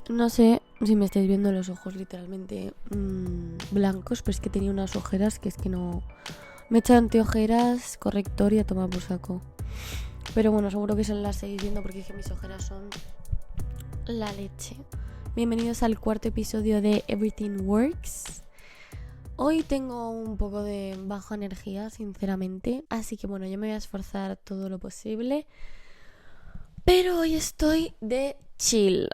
No sé si me estáis viendo los ojos literalmente blancos, pero es que tenía unas ojeras que es que no... Me he echado anteojeras, corrector y a tomar por saco. Pero bueno, seguro que son las seguís viendo porque es que mis ojeras son la leche. Bienvenidos al cuarto episodio de Everything Works. Hoy tengo un poco de baja energía, sinceramente. Así que bueno, yo me voy a esforzar todo lo posible. Pero hoy estoy de chill.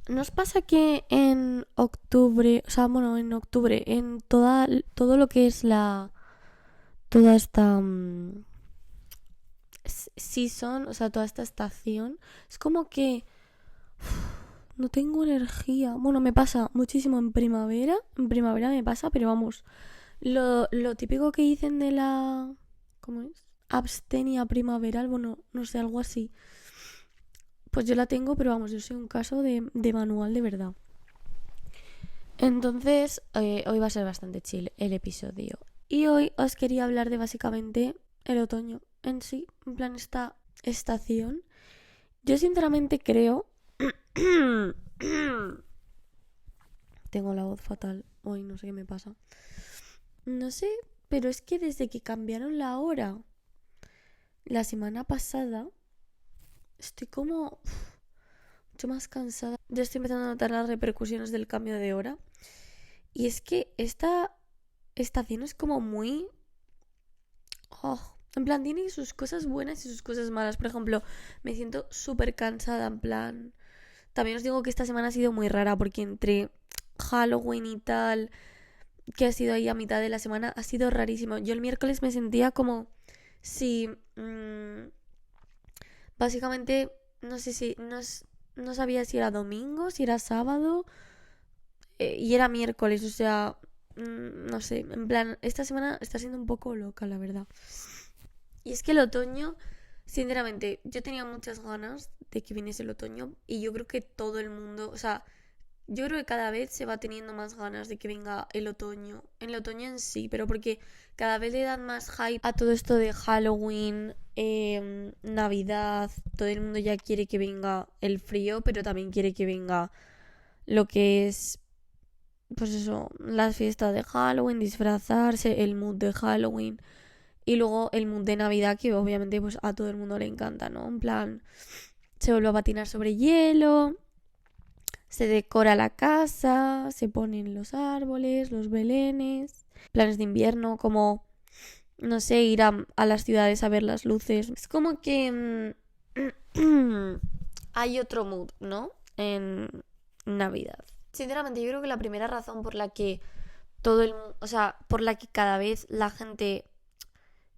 ¿No os pasa que en octubre, en todo lo que es toda esta season, o sea, toda esta estación, es como que no tengo energía? Bueno, me pasa muchísimo en primavera me pasa, pero vamos, lo típico que dicen de la, ¿cómo es? Abstenia primaveral, bueno, no sé, algo así. Pues yo la tengo, pero vamos, yo soy un caso de manual de verdad. Entonces, hoy va a ser bastante chill el episodio. Y hoy os quería hablar de básicamente el otoño en sí, en plan esta estación. Yo sinceramente creo... Tengo la voz fatal hoy, no sé qué me pasa. No sé, pero es que desde que cambiaron la hora la semana pasada, estoy como mucho más cansada. Ya estoy empezando a notar las repercusiones del cambio de hora. Y es que esta estación es como muy... en plan, tiene sus cosas buenas y sus cosas malas. Por ejemplo, me siento súper cansada, en plan... También os digo que esta semana ha sido muy rara porque entre Halloween y tal, que ha sido ahí a mitad de la semana, ha sido rarísimo. Yo el miércoles me sentía como si... básicamente, no sé si... No sabía si era domingo, si era sábado, y era miércoles, o sea... no sé, en plan, esta semana está siendo un poco loca, la verdad. Y es que el otoño, sinceramente, yo tenía muchas ganas de que viniese el otoño y yo creo que todo el mundo, o sea, yo creo que cada vez se va teniendo más ganas de que venga el otoño. En el otoño en sí, pero porque cada vez le dan más hype a todo esto de Halloween, Navidad. Todo el mundo ya quiere que venga el frío, pero también quiere que venga lo que es, pues eso, las fiestas de Halloween, disfrazarse, el mood de Halloween. Y luego el mood de Navidad, que obviamente pues a todo el mundo le encanta, ¿no? En plan, se vuelve a patinar sobre hielo, se decora la casa, se ponen los árboles, los belenes, planes de invierno, como, no sé, ir a las ciudades a ver las luces. Es como que hay otro mood, ¿no? En Navidad. Sinceramente, yo creo que la primera razón por la que o sea, por la que cada vez la gente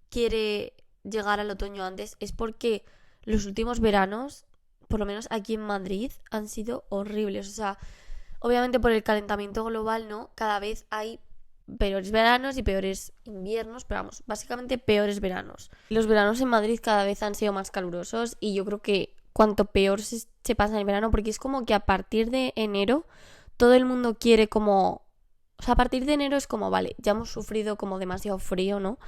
quiere llegar al otoño antes es porque los últimos veranos, por lo menos aquí en Madrid, han sido horribles. O sea, obviamente por el calentamiento global, ¿no? Cada vez hay peores veranos y peores inviernos, pero vamos, básicamente peores veranos. Los veranos en Madrid cada vez han sido más calurosos y yo creo que cuanto peor se pasa en el verano, porque es como que a partir de enero todo el mundo quiere como... O sea, a partir de enero es como, vale, ya hemos sufrido como demasiado frío, ¿no?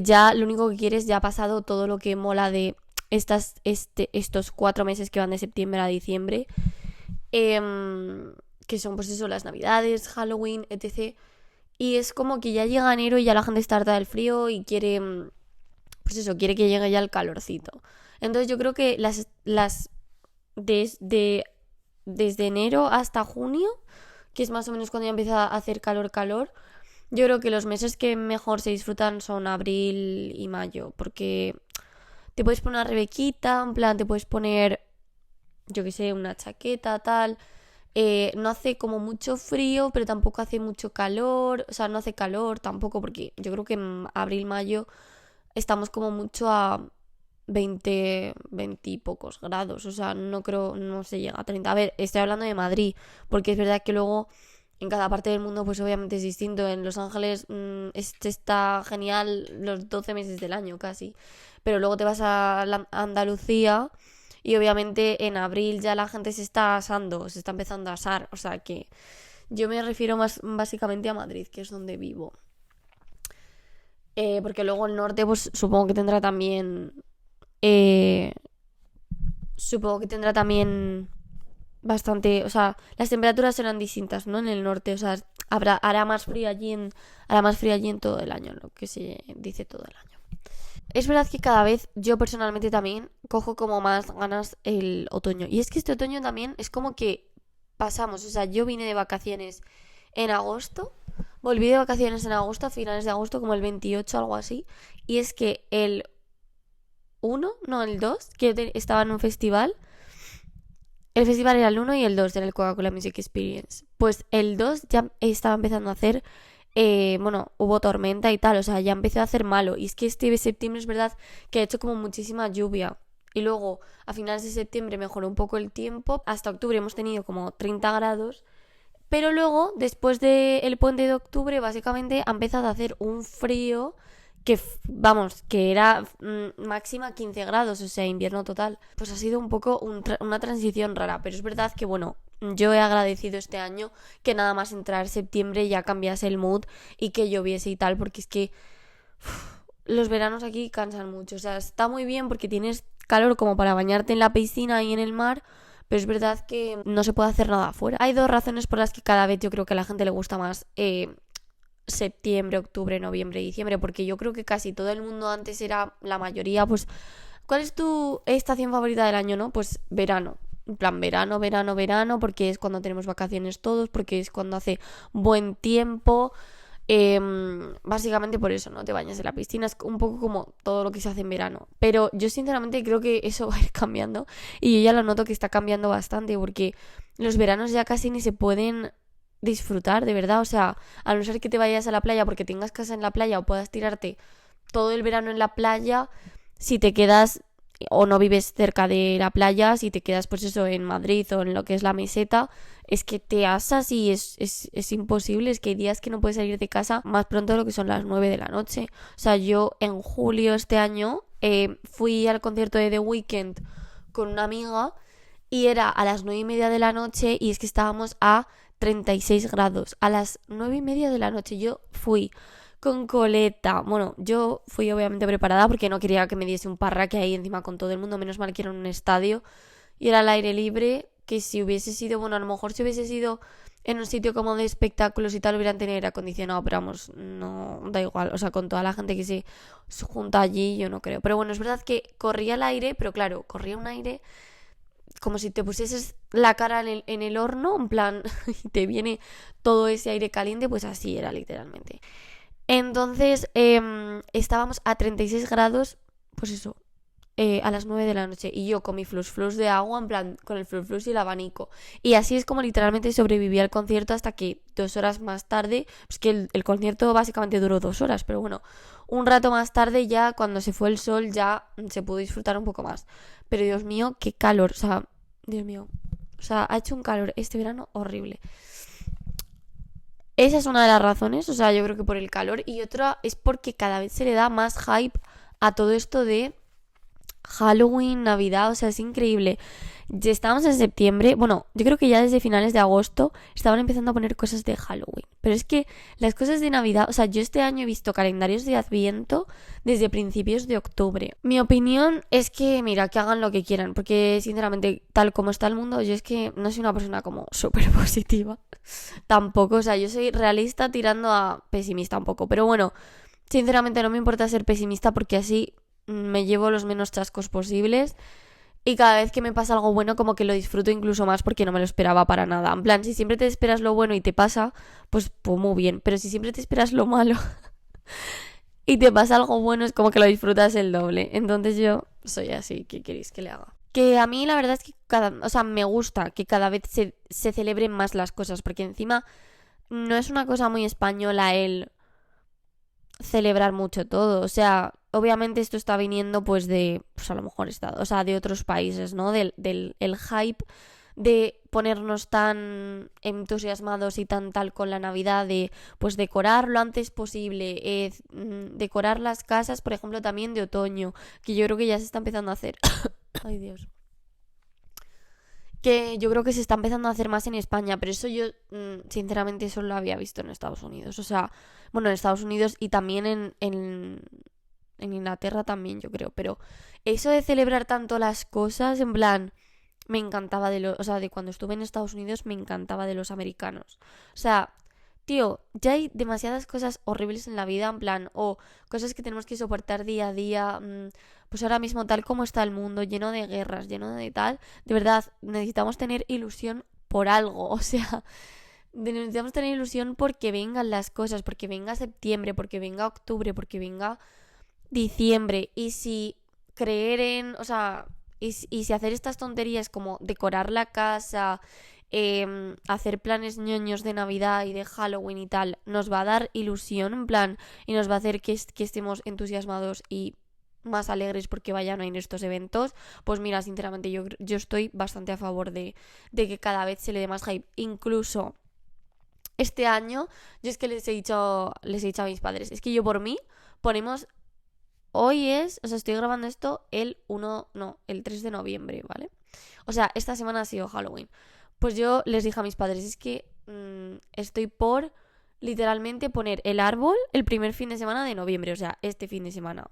Ya lo único que quieres, ya ha pasado todo lo que mola de estos 4 meses que van de septiembre a diciembre, que son pues eso, las navidades, Halloween, etc. Y es como que ya llega enero y ya la gente está harta del frío y quiere, pues eso, quiere que llegue ya el calorcito. Entonces yo creo que desde, desde enero hasta junio, que es más o menos cuando ya empieza a hacer calor, yo creo que los meses que mejor se disfrutan son abril y mayo, porque te puedes poner una rebequita, en plan, te puedes poner, yo qué sé, una chaqueta, tal. No hace como mucho frío, pero tampoco hace mucho calor, o sea, no hace calor tampoco, porque yo creo que en abril, mayo estamos como mucho a 20 y pocos grados, o sea, no creo, no se llega a 30. A ver, estoy hablando de Madrid, porque es verdad que luego en cada parte del mundo pues obviamente es distinto. En Los Ángeles este está genial los 12 meses del año casi, pero luego te vas a Andalucía y obviamente en abril ya la gente se está asando, se está empezando a asar, o sea que yo me refiero más básicamente a Madrid, que es donde vivo. Porque luego el norte pues supongo que tendrá también supongo que tendrá también bastante, o sea, las temperaturas serán distintas, ¿no? En el norte, o sea, hará más frío allí en todo el año, lo que se dice todo el año. Es verdad que cada vez yo personalmente también cojo como más ganas el otoño. Y es que este otoño también es como que pasamos, o sea, yo vine de vacaciones en agosto, volví de vacaciones en agosto, a finales de agosto, como el 28, algo así. Y es que el 1, no, el 2, que estaba en un festival. El festival era el 1 y el 2 era el Coca-Cola Music Experience. Pues el 2 ya estaba empezando a hacer, bueno, hubo tormenta y tal, o sea, ya empezó a hacer malo. Y es que este septiembre es verdad que ha hecho como muchísima lluvia. Y luego, a finales de septiembre mejoró un poco el tiempo. Hasta octubre hemos tenido como 30 grados. Pero luego, después del puente de octubre, básicamente ha empezado a hacer un frío que, vamos, que era máxima 15 grados, o sea, invierno total. Pues ha sido un poco una transición rara, pero es verdad que, bueno, yo he agradecido este año que nada más entrar septiembre ya cambiase el mood y que lloviese y tal, porque es que los veranos aquí cansan mucho. O sea, está muy bien porque tienes calor como para bañarte en la piscina y en el mar, pero es verdad que no se puede hacer nada afuera. Hay dos razones por las que cada vez yo creo que a la gente le gusta más septiembre, octubre, noviembre, diciembre, porque yo creo que casi todo el mundo antes era, la mayoría, pues, ¿cuál es tu estación favorita del año, no? Pues verano. En plan, verano, verano, verano, porque es cuando tenemos vacaciones todos, porque es cuando hace buen tiempo. Básicamente por eso, ¿no? Te bañas en la piscina, es un poco como todo lo que se hace en verano. Pero yo sinceramente creo que eso va a ir cambiando y yo ya lo noto que está cambiando bastante porque los veranos ya casi ni se pueden disfrutar, de verdad. O sea, a no ser que te vayas a la playa porque tengas casa en la playa o puedas tirarte todo el verano en la playa, si te quedas o no vives cerca de la playa, si te quedas pues eso en Madrid o en lo que es la meseta, es que te asas y es imposible, es que hay días que no puedes salir de casa más pronto de lo que son las 9 de la noche. O sea, yo en julio este año fui al concierto de The Weeknd con una amiga y era a las 9:30 de la noche y es que estábamos a 36 grados. A las 9:30 de la noche yo fui con coleta. Bueno, yo fui obviamente preparada porque no quería que me diese un parraque ahí encima con todo el mundo. Menos mal que era en un estadio y era al aire libre. Que si hubiese sido, bueno, a lo mejor si hubiese sido en un sitio como de espectáculos y tal, hubieran tenido aire acondicionado. Pero vamos, no da igual. O sea, con toda la gente que se junta allí, yo no creo. Pero bueno, es verdad que corría el aire, pero claro, corría un aire como si te pusieses la cara en el horno, en plan, y te viene todo ese aire caliente, pues así era literalmente. Entonces estábamos a 36 grados, pues eso, a las 9 de la noche. Y yo con mi flus de agua, en plan, con el flus y el abanico. Y así es como literalmente sobreviví al concierto hasta que 2 horas más tarde, pues que el concierto básicamente duró 2 horas, pero bueno, un rato más tarde ya, cuando se fue el sol, ya se pudo disfrutar un poco más. Pero Dios mío, qué calor, o sea, Dios mío. O sea, ha hecho un calor este verano horrible. Esa es una de las razones, o sea, yo creo que por el calor. Y otra es porque cada vez se le da más hype a todo esto de Halloween, Navidad, o sea, es increíble. Ya estábamos en septiembre, bueno, yo creo que ya desde finales de agosto estaban empezando a poner cosas de Halloween. Pero es que las cosas de Navidad, o sea, yo este año he visto calendarios de Adviento desde principios de octubre. Mi opinión es que, mira, que hagan lo que quieran, porque sinceramente, tal como está el mundo, yo es que no soy una persona como súper positiva. Tampoco, o sea, yo soy realista tirando a pesimista un poco. Pero bueno, sinceramente no me importa ser pesimista porque así me llevo los menos chascos posibles y cada vez que me pasa algo bueno como que lo disfruto incluso más porque no me lo esperaba para nada. En plan, si siempre te esperas lo bueno y te pasa, pues muy bien, pero si siempre te esperas lo malo y te pasa algo bueno es como que lo disfrutas el doble. Entonces yo soy así, ¿qué queréis que le haga? Que a mí la verdad es que o sea, me gusta que cada vez se celebren más las cosas porque encima no es una cosa muy española el celebrar mucho todo. O sea, obviamente esto está viniendo pues de, pues a lo mejor o sea, de otros países, ¿no? Del el hype de ponernos tan entusiasmados y tan tal con la Navidad, de pues decorar lo antes posible, decorar las casas, por ejemplo, también de otoño, que yo creo que ya se está empezando a hacer. Ay, Dios. Que yo creo que se está empezando a hacer más en España, pero eso yo, sinceramente, eso lo había visto en Estados Unidos. O sea, bueno, en Estados Unidos y también en en Inglaterra también, yo creo. Pero eso de celebrar tanto las cosas, en plan, me encantaba o sea, de cuando estuve en Estados Unidos, me encantaba de los americanos. O sea, tío, ya hay demasiadas cosas horribles en la vida, en plan, o cosas que tenemos que soportar día a día. Pues ahora mismo, tal como está el mundo, lleno de guerras, lleno de tal, de verdad, necesitamos tener ilusión por algo. O sea, necesitamos tener ilusión porque vengan las cosas, porque venga septiembre, porque venga octubre, porque venga diciembre. Y si creer en, o sea, y si hacer estas tonterías como decorar la casa, hacer planes ñoños de Navidad y de Halloween y tal, nos va a dar ilusión, en plan, y nos va a hacer que estemos entusiasmados y más alegres porque vayan a ir estos eventos, pues mira, sinceramente yo estoy bastante a favor de que cada vez se le dé más hype. Incluso este año, yo es que les he dicho a mis padres, es que yo por mí ponemos, o sea, estoy grabando esto el 3 de noviembre, ¿vale? O sea, esta semana ha sido Halloween. Pues yo les dije a mis padres, es que estoy por literalmente poner el árbol el primer fin de semana de noviembre, o sea, este fin de semana.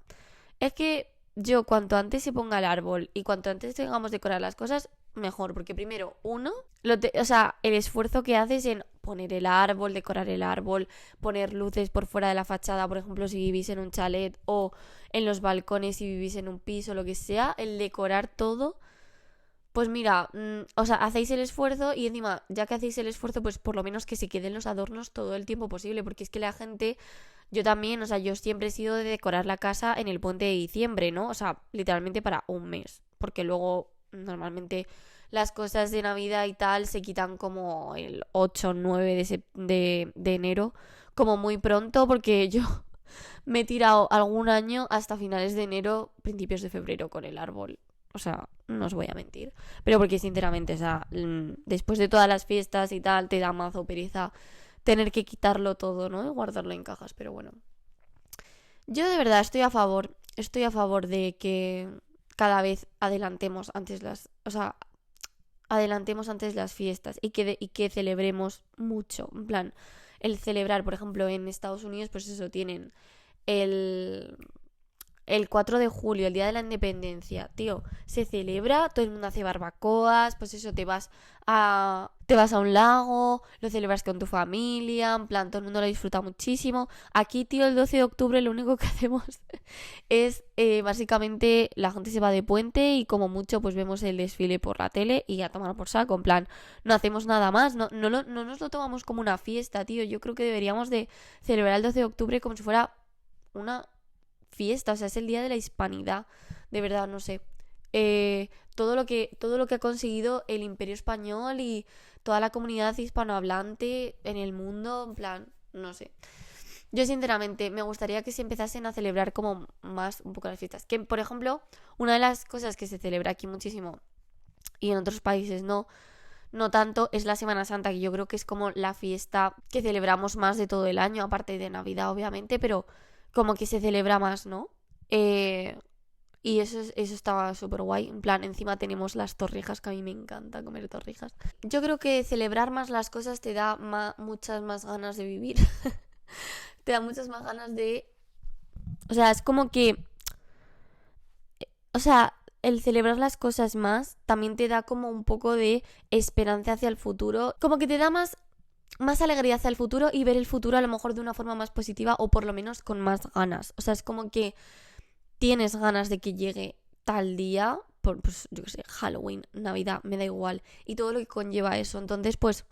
Es que yo cuanto antes se ponga el árbol y cuanto antes tengamos decorar las cosas, mejor, porque primero, o sea, el esfuerzo que haces en poner el árbol, decorar el árbol, poner luces por fuera de la fachada, por ejemplo, si vivís en un chalet o en los balcones si vivís en un piso, lo que sea, el decorar todo. Pues mira, o sea, hacéis el esfuerzo y encima, ya que hacéis el esfuerzo, pues por lo menos que se queden los adornos todo el tiempo posible, porque es que la gente, yo también, o sea, yo siempre he sido de decorar la casa en el puente de diciembre, ¿no? O sea, literalmente para un mes, porque luego normalmente las cosas de Navidad y tal se quitan como el 8 o 9 de enero, como muy pronto, porque yo me he tirado algún año hasta finales de enero, principios de febrero con el árbol. O sea, no os voy a mentir. Pero porque sinceramente, o sea, después de todas las fiestas y tal, te da mazo pereza tener que quitarlo todo, ¿no? Y guardarlo en cajas, pero bueno. Yo de verdad estoy a favor de que cada vez adelantemos antes las fiestas y que celebremos mucho. En plan, el celebrar, por ejemplo, en Estados Unidos, pues eso, tienen el el 4 de julio, el Día de la Independencia, tío, se celebra, todo el mundo hace barbacoas, pues eso, te vas a un lago, lo celebras con tu familia, en plan, todo el mundo lo disfruta muchísimo. Aquí, tío, el 12 de octubre lo único que hacemos es, básicamente, la gente se va de puente y como mucho, pues vemos el desfile por la tele y a tomar por saco, en plan, no hacemos nada más, no nos lo tomamos como una fiesta, tío. Yo creo que deberíamos de celebrar el 12 de octubre como si fuera una fiesta, o sea, es el día de la hispanidad, de verdad, no sé. Todo lo que ha conseguido el Imperio Español y toda la comunidad hispanohablante en el mundo, en plan, no sé. Yo sinceramente me gustaría que se empezasen a celebrar como más un poco las fiestas. Que, por ejemplo, una de las cosas que se celebra aquí muchísimo y en otros países no tanto, es la Semana Santa, que yo creo que es como la fiesta que celebramos más de todo el año, aparte de Navidad, obviamente, pero como que se celebra más, ¿no? Y eso estaba súper guay. En plan, encima tenemos las torrijas, que a mí me encanta comer torrijas. Yo creo que celebrar más las cosas te da muchas más ganas de vivir. Te da muchas más ganas de... O sea, es como que... O sea, el celebrar las cosas más también te da como un poco de esperanza hacia el futuro. Como que te da más alegría hacia el futuro y ver el futuro a lo mejor de una forma más positiva o por lo menos con más ganas. O sea, es como que tienes ganas de que llegue tal día, pues yo qué sé, Halloween, Navidad, me da igual, y todo lo que conlleva eso. Entonces, pues,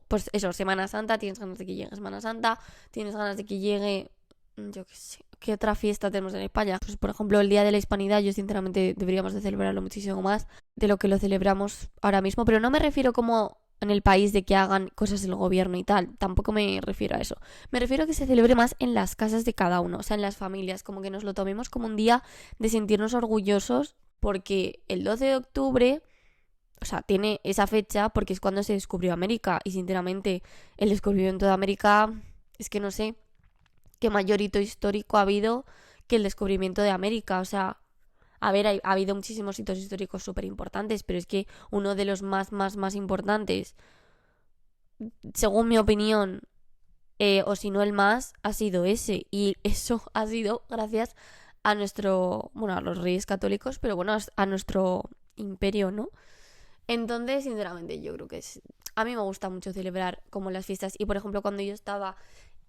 pues eso, Semana Santa, tienes ganas de que llegue Semana Santa, tienes ganas de que llegue, yo qué sé, ¿qué otra fiesta tenemos en España? Pues, por ejemplo, el Día de la Hispanidad, yo sinceramente deberíamos de celebrarlo muchísimo más de lo que lo celebramos ahora mismo, pero no me refiero como en el país de que hagan cosas el gobierno y tal, tampoco me refiero a eso. Me refiero a que se celebre más en las casas de cada uno, o sea, en las familias, como que nos lo tomemos como un día de sentirnos orgullosos, porque el 12 de octubre, o sea, tiene esa fecha porque es cuando se descubrió América, y sinceramente el descubrimiento de América, es que no sé qué mayor hito histórico ha habido que el descubrimiento de América. O sea, a ver, ha habido muchísimos hitos históricos súper importantes, pero es que uno de los más importantes, según mi opinión, o si no el más, ha sido ese. Y eso ha sido gracias a a los reyes católicos, pero bueno, a nuestro imperio, ¿no? Entonces, sinceramente, yo creo que a mí me gusta mucho celebrar como las fiestas. Y por ejemplo, cuando yo estaba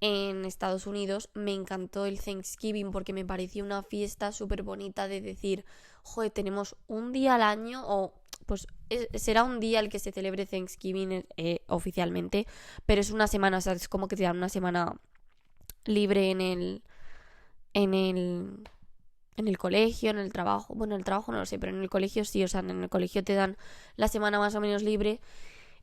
en Estados Unidos, me encantó el Thanksgiving porque me pareció una fiesta súper bonita de decir, joder, tenemos un día al año o pues será un día el que se celebre Thanksgiving oficialmente, pero es una semana, o sea, es como que te dan una semana libre en el, en el colegio, en el trabajo. Bueno, en el trabajo no lo sé, pero en el colegio sí, o sea, en el colegio te dan la semana más o menos libre.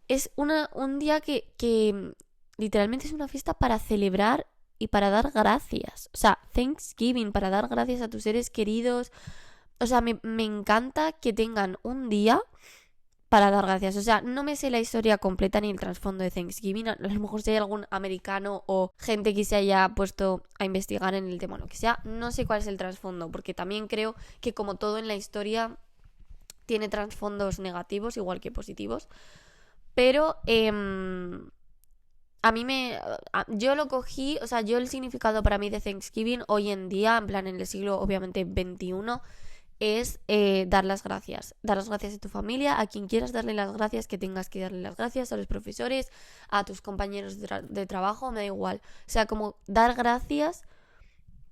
Es un día que literalmente es una fiesta para celebrar y para dar gracias. O sea, Thanksgiving, para dar gracias a tus seres queridos. O sea, me encanta que tengan un día para dar gracias. O sea, no me sé la historia completa ni el trasfondo de Thanksgiving. A lo mejor si hay algún americano o gente que se haya puesto a investigar en el tema, lo que sea. No sé cuál es el trasfondo, porque también creo que como todo en la historia tiene trasfondos negativos igual que positivos. Pero a mí yo lo cogí, o sea, yo el significado para mí de Thanksgiving hoy en día, en plan en el siglo obviamente XXI, es dar las gracias. Dar las gracias a tu familia, a quien quieras darle las gracias, que tengas que darle las gracias, a los profesores, a tus compañeros de trabajo, me da igual. O sea, como dar gracias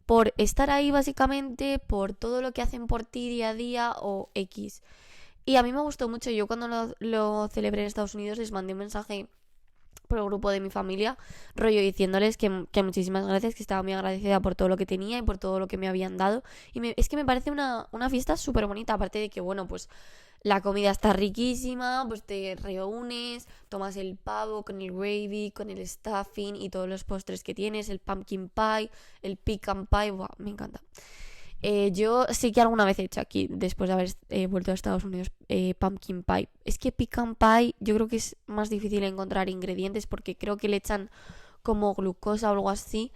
por estar ahí básicamente, por todo lo que hacen por ti día a día o X. Y a mí me gustó mucho. Yo cuando lo celebré en Estados Unidos les mandé un mensaje por el grupo de mi familia, rollo diciéndoles que muchísimas gracias, que estaba muy agradecida por todo lo que tenía y por todo lo que me habían dado. Y es que me parece una fiesta súper bonita, aparte de que, bueno, pues la comida está riquísima, pues te reúnes, tomas el pavo con el gravy, con el stuffing y todos los postres que tienes, el pumpkin pie, el pecan pie, ¡buah! Me encanta. Yo sí que alguna vez he hecho aquí, después de haber vuelto a Estados Unidos, pumpkin pie. Es que pecan pie yo creo que es más difícil encontrar ingredientes porque creo que le echan como glucosa o algo así.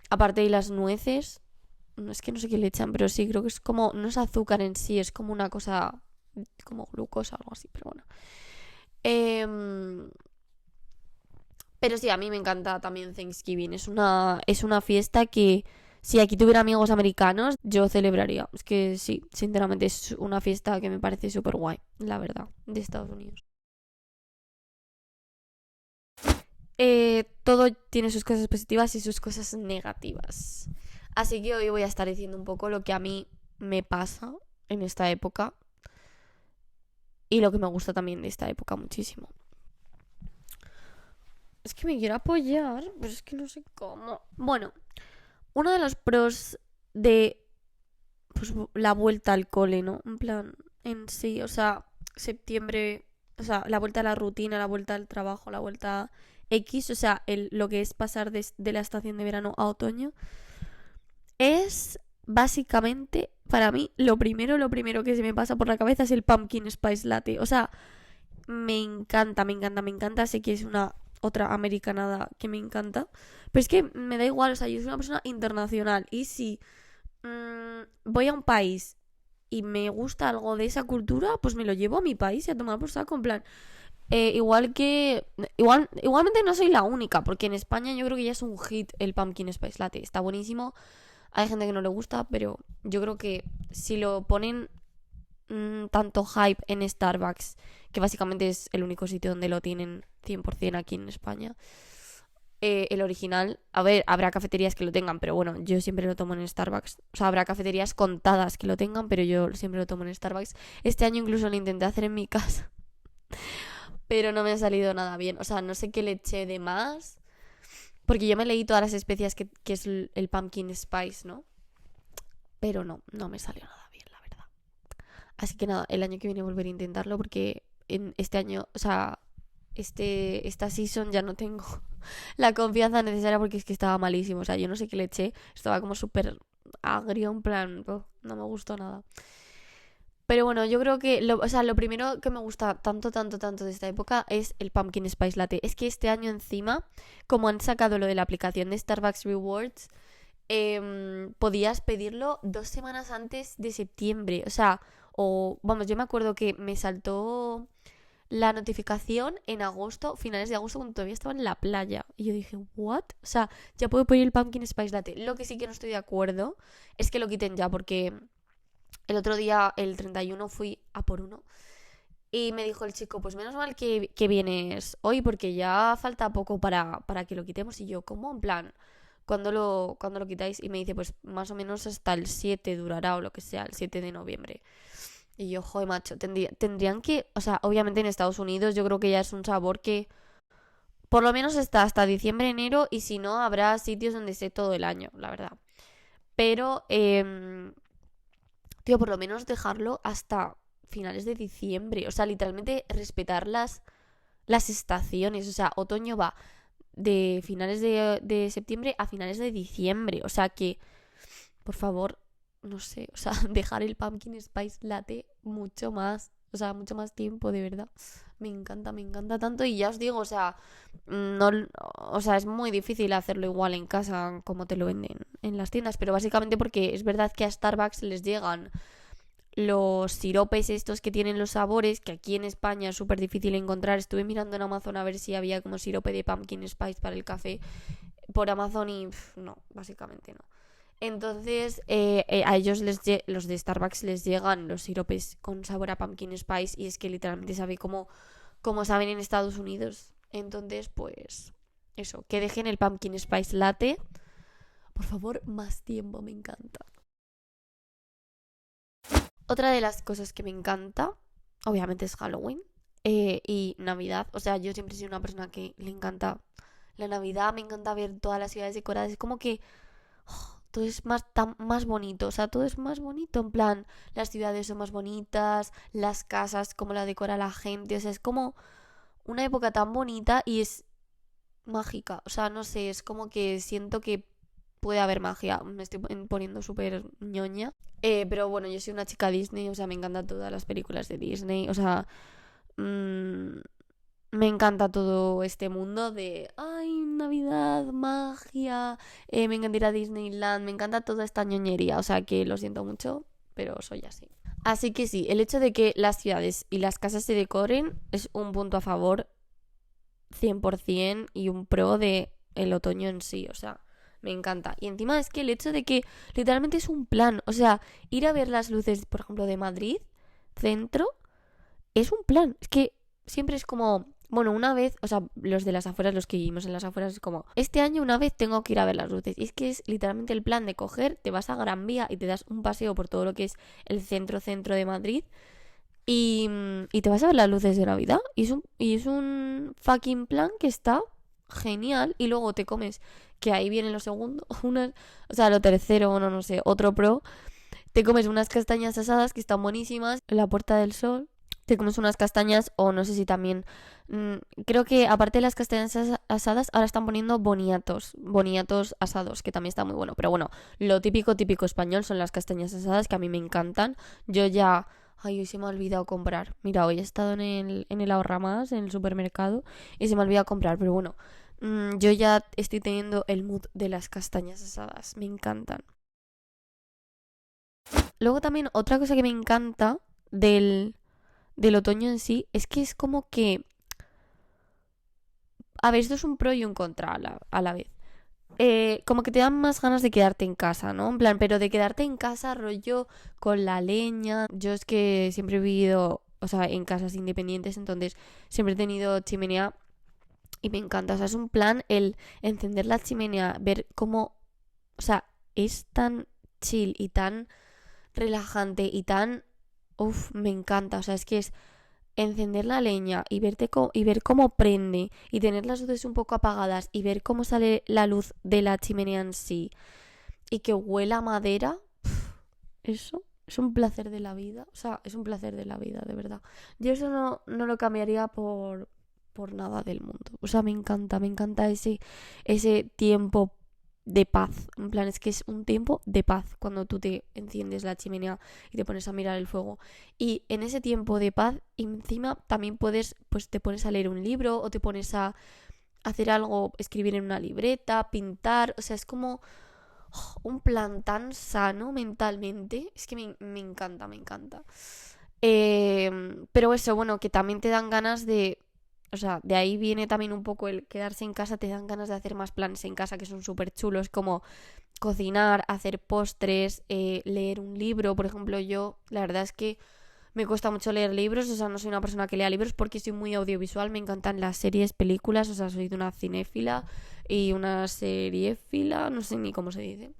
Aparte de las nueces, no es que no sé qué le echan, pero sí, creo que es como, no es azúcar en sí, es como una cosa como glucosa o algo así, pero bueno. Pero sí, a mí me encanta también Thanksgiving. Es una fiesta que si aquí tuviera amigos americanos, yo celebraría. Es que sí, sinceramente es una fiesta que me parece súper guay, la verdad, de Estados Unidos. Todo tiene sus cosas positivas y sus cosas negativas. Así que hoy voy a estar diciendo un poco lo que a mí me pasa en esta época y lo que me gusta también de esta época muchísimo. Es que me quiero apoyar, pero es que no sé cómo. Bueno, uno de los pros de pues la vuelta al cole, ¿no? En plan, en sí, o sea, septiembre, o sea, la vuelta a la rutina, la vuelta al trabajo, la vuelta X, o sea, lo que es pasar de la estación de verano a otoño, es básicamente, para mí, lo primero que se me pasa por la cabeza es el pumpkin spice latte. O sea, me encanta, me encanta, me encanta. Sé que es una otra americanada que me encanta. Pero es que me da igual, o sea, yo soy una persona internacional. Y si voy a un país y me gusta algo de esa cultura, pues me lo llevo a mi país y a tomar por saco, en plan. Igualmente no soy la única, porque en España yo creo que ya es un hit el Pumpkin Spice Latte. Está buenísimo. Hay gente que no le gusta, pero yo creo que si lo ponen tanto hype en Starbucks, que básicamente es el único sitio donde lo tienen 100% aquí en España, el original, a ver, habrá cafeterías que lo tengan, pero bueno, yo siempre lo tomo en Starbucks. O sea, habrá cafeterías contadas que lo tengan, pero yo siempre lo tomo en Starbucks. Este año incluso lo intenté hacer en mi casa, pero no me ha salido nada bien. O sea, no sé qué le eché de más, porque yo me leí todas las especias que es el pumpkin spice, ¿no? Pero no me salió nada bien, la verdad. Así que nada, el año que viene volveré a intentarlo porque en este año, o sea, esta season ya no tengo la confianza necesaria porque es que estaba malísimo. O sea, yo no sé qué le eché, estaba como súper agrio, en plan, no me gustó nada. Pero bueno, yo creo que o sea, lo primero que me gusta tanto, tanto, tanto de esta época es el Pumpkin Spice Latte. Es que este año encima, como han sacado lo de la aplicación de Starbucks Rewards, podías pedirlo 2 semanas antes de septiembre. O sea, o vamos, yo me acuerdo que me saltó la notificación en agosto, finales de agosto, cuando todavía estaba en la playa. Y yo dije, ¿what? O sea, ya puedo pedir el Pumpkin Spice Latte. Lo que sí que no estoy de acuerdo es que lo quiten ya, porque el otro día, el 31, fui a por uno. Y me dijo el chico, pues menos mal que vienes hoy, porque ya falta poco para que lo quitemos. Y yo, ¿cómo? En plan, cuando lo quitáis? Y me dice, pues más o menos hasta el 7 durará o lo que sea, el 7 de noviembre. Y yo, joder, macho, tendrían que, o sea, obviamente en Estados Unidos yo creo que ya es un sabor que por lo menos está hasta diciembre, enero, y si no, habrá sitios donde esté todo el año, la verdad. Pero, tío, por lo menos dejarlo hasta finales de diciembre. O sea, literalmente respetar las estaciones. O sea, otoño va de finales de septiembre a finales de diciembre. O sea que, por favor, no sé, o sea, dejar el Pumpkin Spice Latte mucho más, o sea, mucho más tiempo, de verdad. Me encanta tanto y ya os digo, o sea, no, o sea, es muy difícil hacerlo igual en casa como te lo venden en las tiendas, pero básicamente porque es verdad que a Starbucks les llegan los siropes estos que tienen los sabores, que aquí en España es súper difícil encontrar. Estuve mirando en Amazon a ver si había como sirope de pumpkin spice para el café por Amazon y no, básicamente no. Entonces, a ellos los de Starbucks les llegan los siropes con sabor a pumpkin spice y es que literalmente sabe como saben en Estados Unidos. Entonces, pues, eso, que dejen el pumpkin spice latte. Por favor, más tiempo, me encanta. Otra de las cosas que me encanta, obviamente, es Halloween y Navidad. O sea, yo siempre he sido una persona que le encanta la Navidad, me encanta ver todas las ciudades decoradas. Es como que todo es más bonito, o sea, todo es más bonito, en plan, las ciudades son más bonitas, las casas, como la decora la gente, o sea, es como una época tan bonita y es mágica, o sea, no sé, es como que siento que puede haber magia, me estoy poniendo súper ñoña, pero bueno, yo soy una chica Disney, o sea, me encantan todas las películas de Disney, o sea, mmm, me encanta todo este mundo de, ay, Navidad, magia, me encanta ir a Disneyland, me encanta toda esta ñoñería, o sea que lo siento mucho, pero soy así. Así que sí, el hecho de que las ciudades y las casas se decoren es un punto a favor 100% y un pro de el otoño en sí, o sea, me encanta. Y encima es que el hecho de que literalmente es un plan, o sea, ir a ver las luces, por ejemplo, de Madrid, centro, es un plan. Es que siempre es como, bueno, una vez, o sea, los de las afueras, los que vivimos en las afueras, es como, este año una vez tengo que ir a ver las luces. Y es que es literalmente el plan de coger, te vas a Gran Vía y te das un paseo por todo lo que es el centro de Madrid y te vas a ver las luces de Navidad. Y es un fucking plan que está genial. Y luego te comes, que ahí viene lo segundo, o sea, lo tercero, no sé, otro pro. Te comes unas castañas asadas que están buenísimas en la Puerta del Sol. Te comes unas castañas o no sé si también... creo que aparte de las castañas asadas, ahora están poniendo boniatos asados, que también está muy bueno. Pero bueno, lo típico español son las castañas asadas, que a mí me encantan. Yo ya... Ay, hoy se me ha olvidado comprar. Mira, hoy he estado en el Ahorramás, en el supermercado, y se me ha olvidado comprar. Pero bueno, yo ya estoy teniendo el mood de las castañas asadas. Me encantan. Luego también otra cosa que me encanta del otoño en sí es que es como que... A ver, esto es un pro y un contra a la vez. Como que te dan más ganas de quedarte en casa, ¿no? En plan, pero de quedarte en casa, rollo con la leña. Yo es que siempre he vivido, o sea, en casas independientes, entonces siempre he tenido chimenea y me encanta. O sea, es un plan el encender la chimenea, ver cómo, o sea, es tan chill y tan relajante y tan... Uf, me encanta. O sea, es que es encender la leña y y ver cómo prende y tener las luces un poco apagadas y ver cómo sale la luz de la chimenea en sí y que huela a madera, eso es un placer de la vida. O sea, es un placer de la vida, de verdad. Yo eso no lo cambiaría por nada del mundo. O sea, me encanta ese tiempo de paz. En plan, es que es un tiempo de paz cuando tú te enciendes la chimenea y te pones a mirar el fuego. Y en ese tiempo de paz, encima también puedes, pues te pones a leer un libro o te pones a hacer algo, escribir en una libreta, pintar. O sea, es como un plan tan sano mentalmente. Es que me encanta, me encanta. Pero eso, bueno, que también te dan ganas de... O sea, de ahí viene también un poco el quedarse en casa, te dan ganas de hacer más planes en casa que son súper chulos, como cocinar, hacer postres, leer un libro. Por ejemplo, yo, la verdad es que me cuesta mucho leer libros, o sea, no soy una persona que lea libros porque soy muy audiovisual, me encantan las series, películas, o sea, soy de una cinéfila y una seriéfila, no sé ni cómo se dice.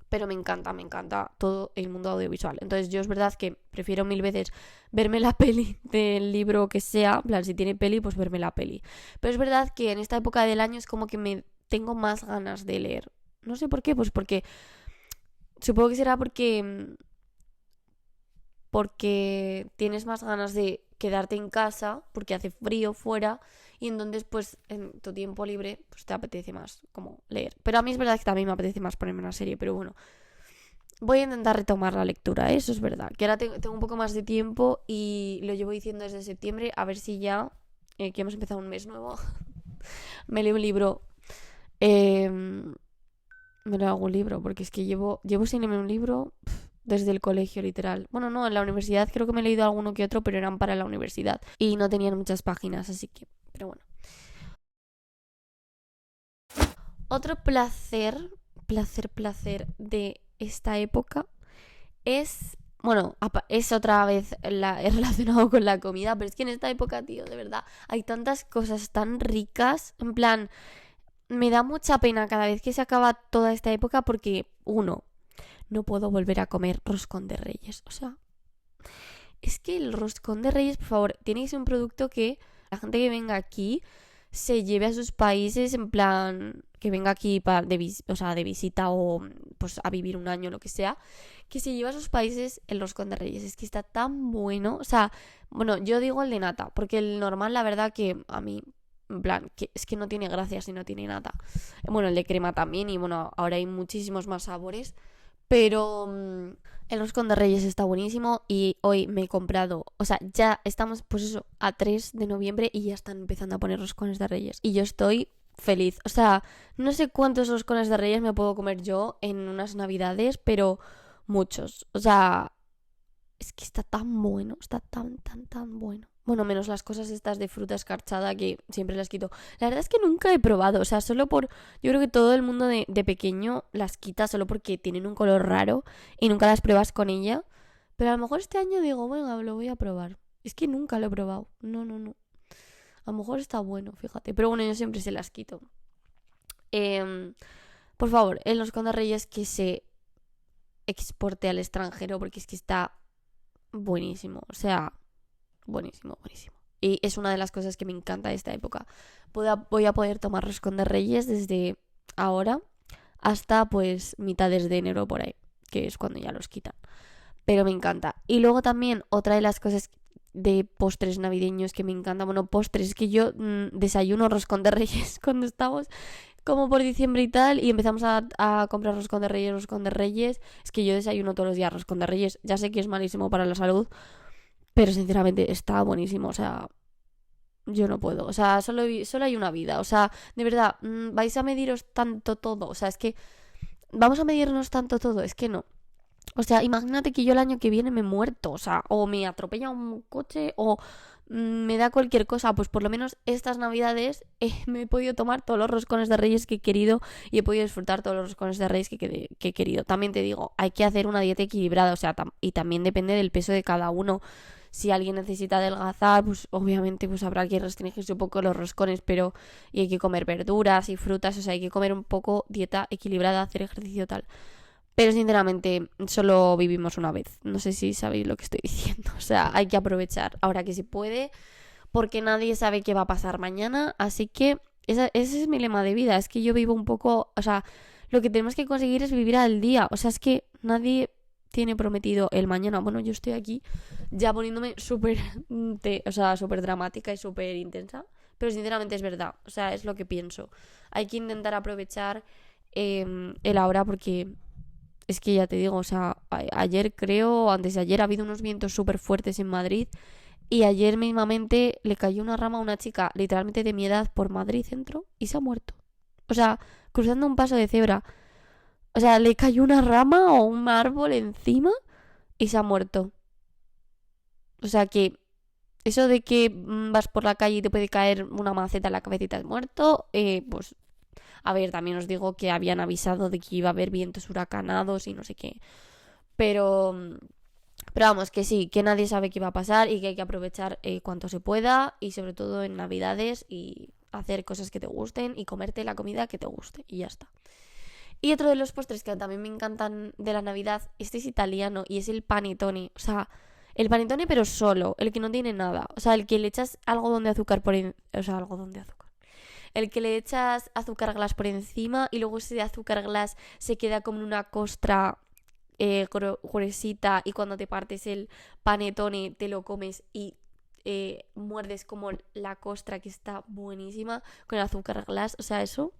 Pero me encanta todo el mundo audiovisual. Entonces yo es verdad que prefiero mil veces verme la peli del libro que sea, en plan, si tiene peli, pues verme la peli. Pero es verdad que en esta época del año es como que me tengo más ganas de leer. No sé por qué, pues porque supongo que será porque tienes más ganas de quedarte en casa porque hace frío fuera y entonces pues en tu tiempo libre pues te apetece más como leer. Pero a mí es verdad que también me apetece más ponerme una serie, pero bueno, voy a intentar retomar la lectura, ¿eh? Eso es verdad, que ahora tengo un poco más de tiempo y lo llevo diciendo desde septiembre, a ver si ya, que hemos empezado un mes nuevo, me leo un libro. eh, Me lo hago un libro, porque es que llevo sin leerme un libro desde el colegio, literal. Bueno, no, en la universidad creo que me he leído alguno que otro, pero eran para la universidad. Y no tenían muchas páginas, así que... Pero bueno. Otro placer de esta época es... Bueno, es otra vez es relacionado con la comida, pero es que en esta época, tío, de verdad, hay tantas cosas tan ricas. En plan, me da mucha pena cada vez que se acaba toda esta época porque, uno, no puedo volver a comer roscón de Reyes. O sea, es que el roscón de Reyes, por favor, tiene que ser un producto que la gente que venga aquí se lleve a sus países, en plan, que venga aquí o sea, de visita o pues a vivir un año, lo que sea, que se lleve a sus países el roscón de Reyes. Es que está tan bueno. O sea, bueno, yo digo el de nata, porque el normal, la verdad que a mí... En plan, que es que no tiene gracia si no tiene nata. Bueno, el de crema también. Y bueno, ahora hay muchísimos más sabores. Pero el roscón de Reyes está buenísimo y hoy me he comprado, o sea, ya estamos pues eso, a 3 de noviembre y ya están empezando a poner roscones de Reyes. Y yo estoy feliz. O sea, no sé cuántos roscones de Reyes me puedo comer yo en unas navidades, pero muchos. O sea, es que está tan bueno, está tan bueno. Bueno, menos las cosas estas de fruta escarchada que siempre las quito. La verdad es que nunca he probado, o sea, solo por... Yo creo que todo el mundo de pequeño las quita solo porque tienen un color raro y nunca las pruebas con ella. Pero a lo mejor este año digo, bueno, lo voy a probar. Es que nunca lo he probado. No, no, no. A lo mejor está bueno, fíjate. Pero bueno, yo siempre se las quito. Em, por favor, en los Conde Reyes que se exporte al extranjero porque es que está buenísimo. O sea, buenísimo, buenísimo. Y es una de las cosas que me encanta de esta época. Voy a poder tomar roscón de Reyes desde ahora hasta pues mitades de enero por ahí, que es cuando ya los quitan. Pero me encanta. Y luego también otra de las cosas de postres navideños que me encanta, bueno, postres, es que yo desayuno roscón de Reyes cuando estamos como por diciembre y tal, y empezamos a comprar roscón de Reyes, es que yo desayuno todos los días roscón de Reyes, ya sé que es malísimo para la salud, pero sinceramente está buenísimo, o sea, yo no puedo, o sea, solo hay una vida, o sea, de verdad, vais a mediros tanto todo, o sea, es que vamos a medirnos tanto todo, es que no. O sea, imagínate que yo el año que viene me muerto, o sea, o me atropella un coche o me da cualquier cosa, pues por lo menos estas navidades me he podido tomar todos los roscones de Reyes que he querido y he podido disfrutar todos los roscones de Reyes que he querido. También te digo, hay que hacer una dieta equilibrada, o sea, y también depende del peso de cada uno. Si alguien necesita adelgazar, pues obviamente pues habrá que restringirse un poco los roscones, pero y hay que comer verduras y frutas, o sea, hay que comer un poco dieta equilibrada, hacer ejercicio tal. Pero sinceramente, solo vivimos una vez. No sé si sabéis lo que estoy diciendo. O sea, hay que aprovechar ahora que se puede, porque nadie sabe qué va a pasar mañana. Así que ese es mi lema de vida. Es que yo vivo un poco, o sea, lo que tenemos que conseguir es vivir al día. O sea, es que nadie tiene prometido el mañana. Bueno, yo estoy aquí ya poniéndome súper, o sea, súper dramática y súper intensa. Pero sinceramente es verdad. O sea, es lo que pienso. Hay que intentar aprovechar el ahora porque es que ya te digo, o sea, ayer creo, o antes de ayer ha habido unos vientos súper fuertes en Madrid y ayer mismamente le cayó una rama a una chica literalmente de mi edad por Madrid centro y se ha muerto. O sea, cruzando un paso de cebra. O sea, le cayó una rama o un árbol encima y se ha muerto. O sea que eso de que vas por la calle y te puede caer una maceta en la cabecita de muerto, pues a ver, también os digo que habían avisado de que iba a haber vientos huracanados y no sé qué. Pero, pero vamos, que sí, que nadie sabe qué va a pasar y que hay que aprovechar cuanto se pueda y sobre todo en Navidades y hacer cosas que te gusten y comerte la comida que te guste y ya está. Y otro de los postres que también me encantan de la Navidad, este es italiano y es el panettone. O sea, el panettone pero solo, el que no tiene nada. O sea, el que le echas algodón de azúcar o sea, algodón de azúcar. El que le echas azúcar glass por encima y luego ese azúcar glass se queda como una costra gruesita y cuando te partes el panettone te lo comes y muerdes como la costra que está buenísima con el azúcar glass. O sea, eso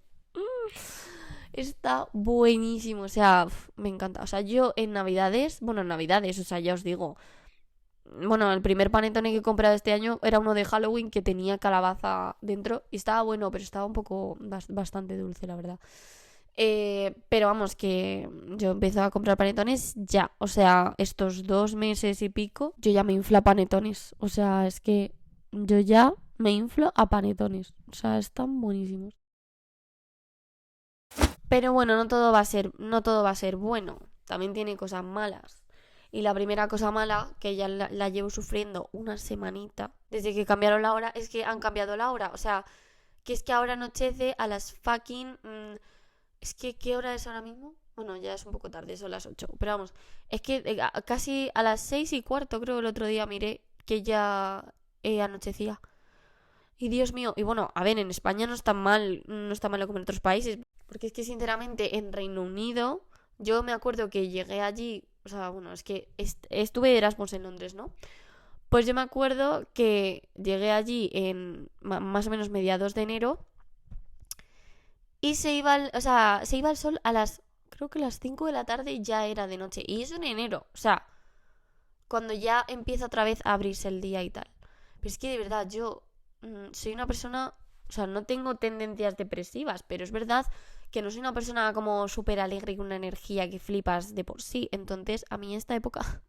está buenísimo. O sea, me encanta. O sea, yo en Navidades, o sea, ya os digo. Bueno, el primer panettone que he comprado este año era uno de Halloween que tenía calabaza dentro y estaba bueno, pero estaba un poco bastante dulce, la verdad. Pero vamos, que yo empecé a comprar panetones ya. O sea, estos 2 meses y pico, yo ya me inflo a panetones. O sea, es que yo ya me inflo a panetones. O sea, están buenísimos. Pero bueno, no todo va a ser bueno. También tiene cosas malas. Y la primera cosa mala, que ya la llevo sufriendo una semanita, desde que cambiaron la hora, es que han cambiado la hora. O sea, que es que ahora anochece a las fucking... es que, ¿qué hora es ahora mismo? Bueno, ya es un poco tarde, son las 8. Pero vamos, es que casi a las 6:15, creo, el otro día miré que ya anochecía. Y Dios mío, y bueno, a ver, en España no está mal como en otros países, porque es que sinceramente en Reino Unido, yo me acuerdo que llegué allí, o sea, bueno, es que estuve de Erasmus en Londres, ¿no? Pues yo me acuerdo que llegué allí en más o menos mediados de enero y o sea, se iba el sol creo que las 5 de la tarde ya era de noche. Y eso en enero, o sea, cuando ya empieza otra vez a abrirse el día y tal. Pero es que de verdad yo soy una persona, o sea, no tengo tendencias depresivas, pero es verdad que no soy una persona como súper alegre y con una energía que flipas de por sí. Entonces, a mí esta época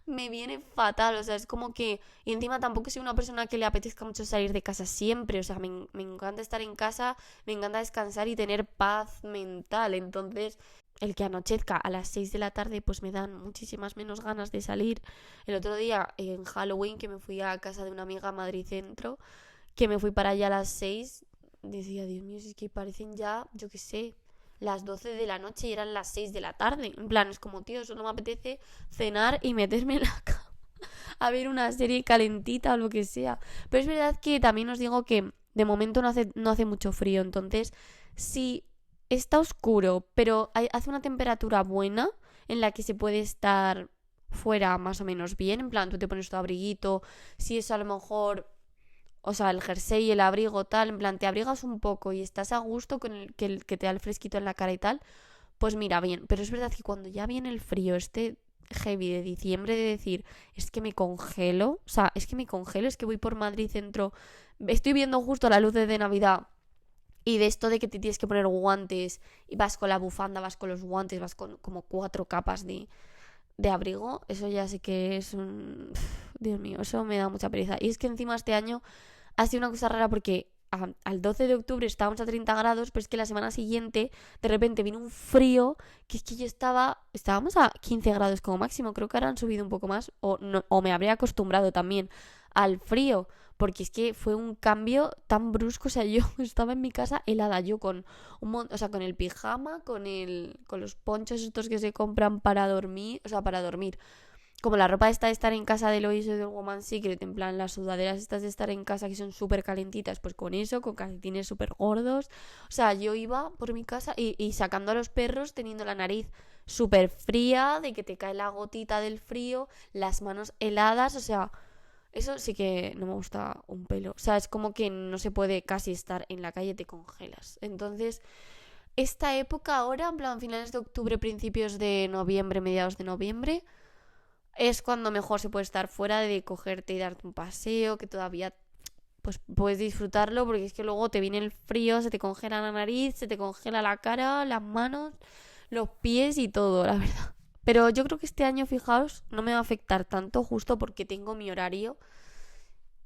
me viene fatal, o sea, es como que... Y encima tampoco soy una persona que le apetezca mucho salir de casa siempre, o sea, me encanta estar en casa, me encanta descansar y tener paz mental. Entonces, el que anochezca a las 6 de la tarde, pues me dan muchísimas menos ganas de salir. El otro día, en Halloween, que me fui a casa de una amiga a Madrid Centro, que me fui para allá a las 6, decía, Dios mío, si es que parecen ya, yo qué sé, las 12 de la noche y eran las 6 de la tarde. En plan, es como, tío, solo me apetece cenar y meterme en la cama a ver una serie calentita o lo que sea. Pero es verdad que también os digo que de momento no hace mucho frío. Entonces, si está oscuro, pero hace una temperatura buena en la que se puede estar fuera más o menos bien. En plan, tú te pones tu abriguito. Si es a lo mejor, o sea, el jersey y el abrigo tal, en plan, te abrigas un poco y estás a gusto con el que te da el fresquito en la cara y tal, pues mira, bien. Pero es verdad que cuando ya viene el frío, este heavy de diciembre, de decir, es que me congelo, o sea, es que me congelo, es que voy por Madrid Centro, estoy viendo justo la luz de Navidad y de esto de que te tienes que poner guantes y vas con la bufanda, vas con los guantes, vas con como 4 capas de abrigo, eso ya sé que es un... Dios mío, eso me da mucha pereza. Y es que encima este año ha sido una cosa rara porque al 12 de octubre estábamos a 30 grados, pero es que la semana siguiente de repente vino un frío que es que estábamos a 15 grados como máximo, creo que ahora han subido un poco más o, no, o me habría acostumbrado también al frío, porque es que fue un cambio tan brusco, o sea, yo estaba en mi casa helada, yo con o sea, con el pijama, con los ponchos estos que se compran para dormir, o sea, para dormir, como la ropa esta de estar en casa de Lois o del Woman Secret, en plan las sudaderas estas de estar en casa que son súper calentitas, pues con eso, con calcetines súper gordos. O sea, yo iba por mi casa y sacando a los perros, teniendo la nariz súper fría, de que te cae la gotita del frío, las manos heladas, o sea, eso sí que no me gusta un pelo. O sea, es como que no se puede casi estar en la calle, te congelas. Entonces, esta época ahora, en plan finales de octubre, principios de noviembre, mediados de noviembre, es cuando mejor se puede estar fuera de cogerte y darte un paseo, que todavía pues puedes disfrutarlo, porque es que luego te viene el frío, se te congela la nariz, se te congela la cara, las manos, los pies y todo, la verdad. Pero yo creo que este año, fijaos, no me va a afectar tanto justo porque tengo mi horario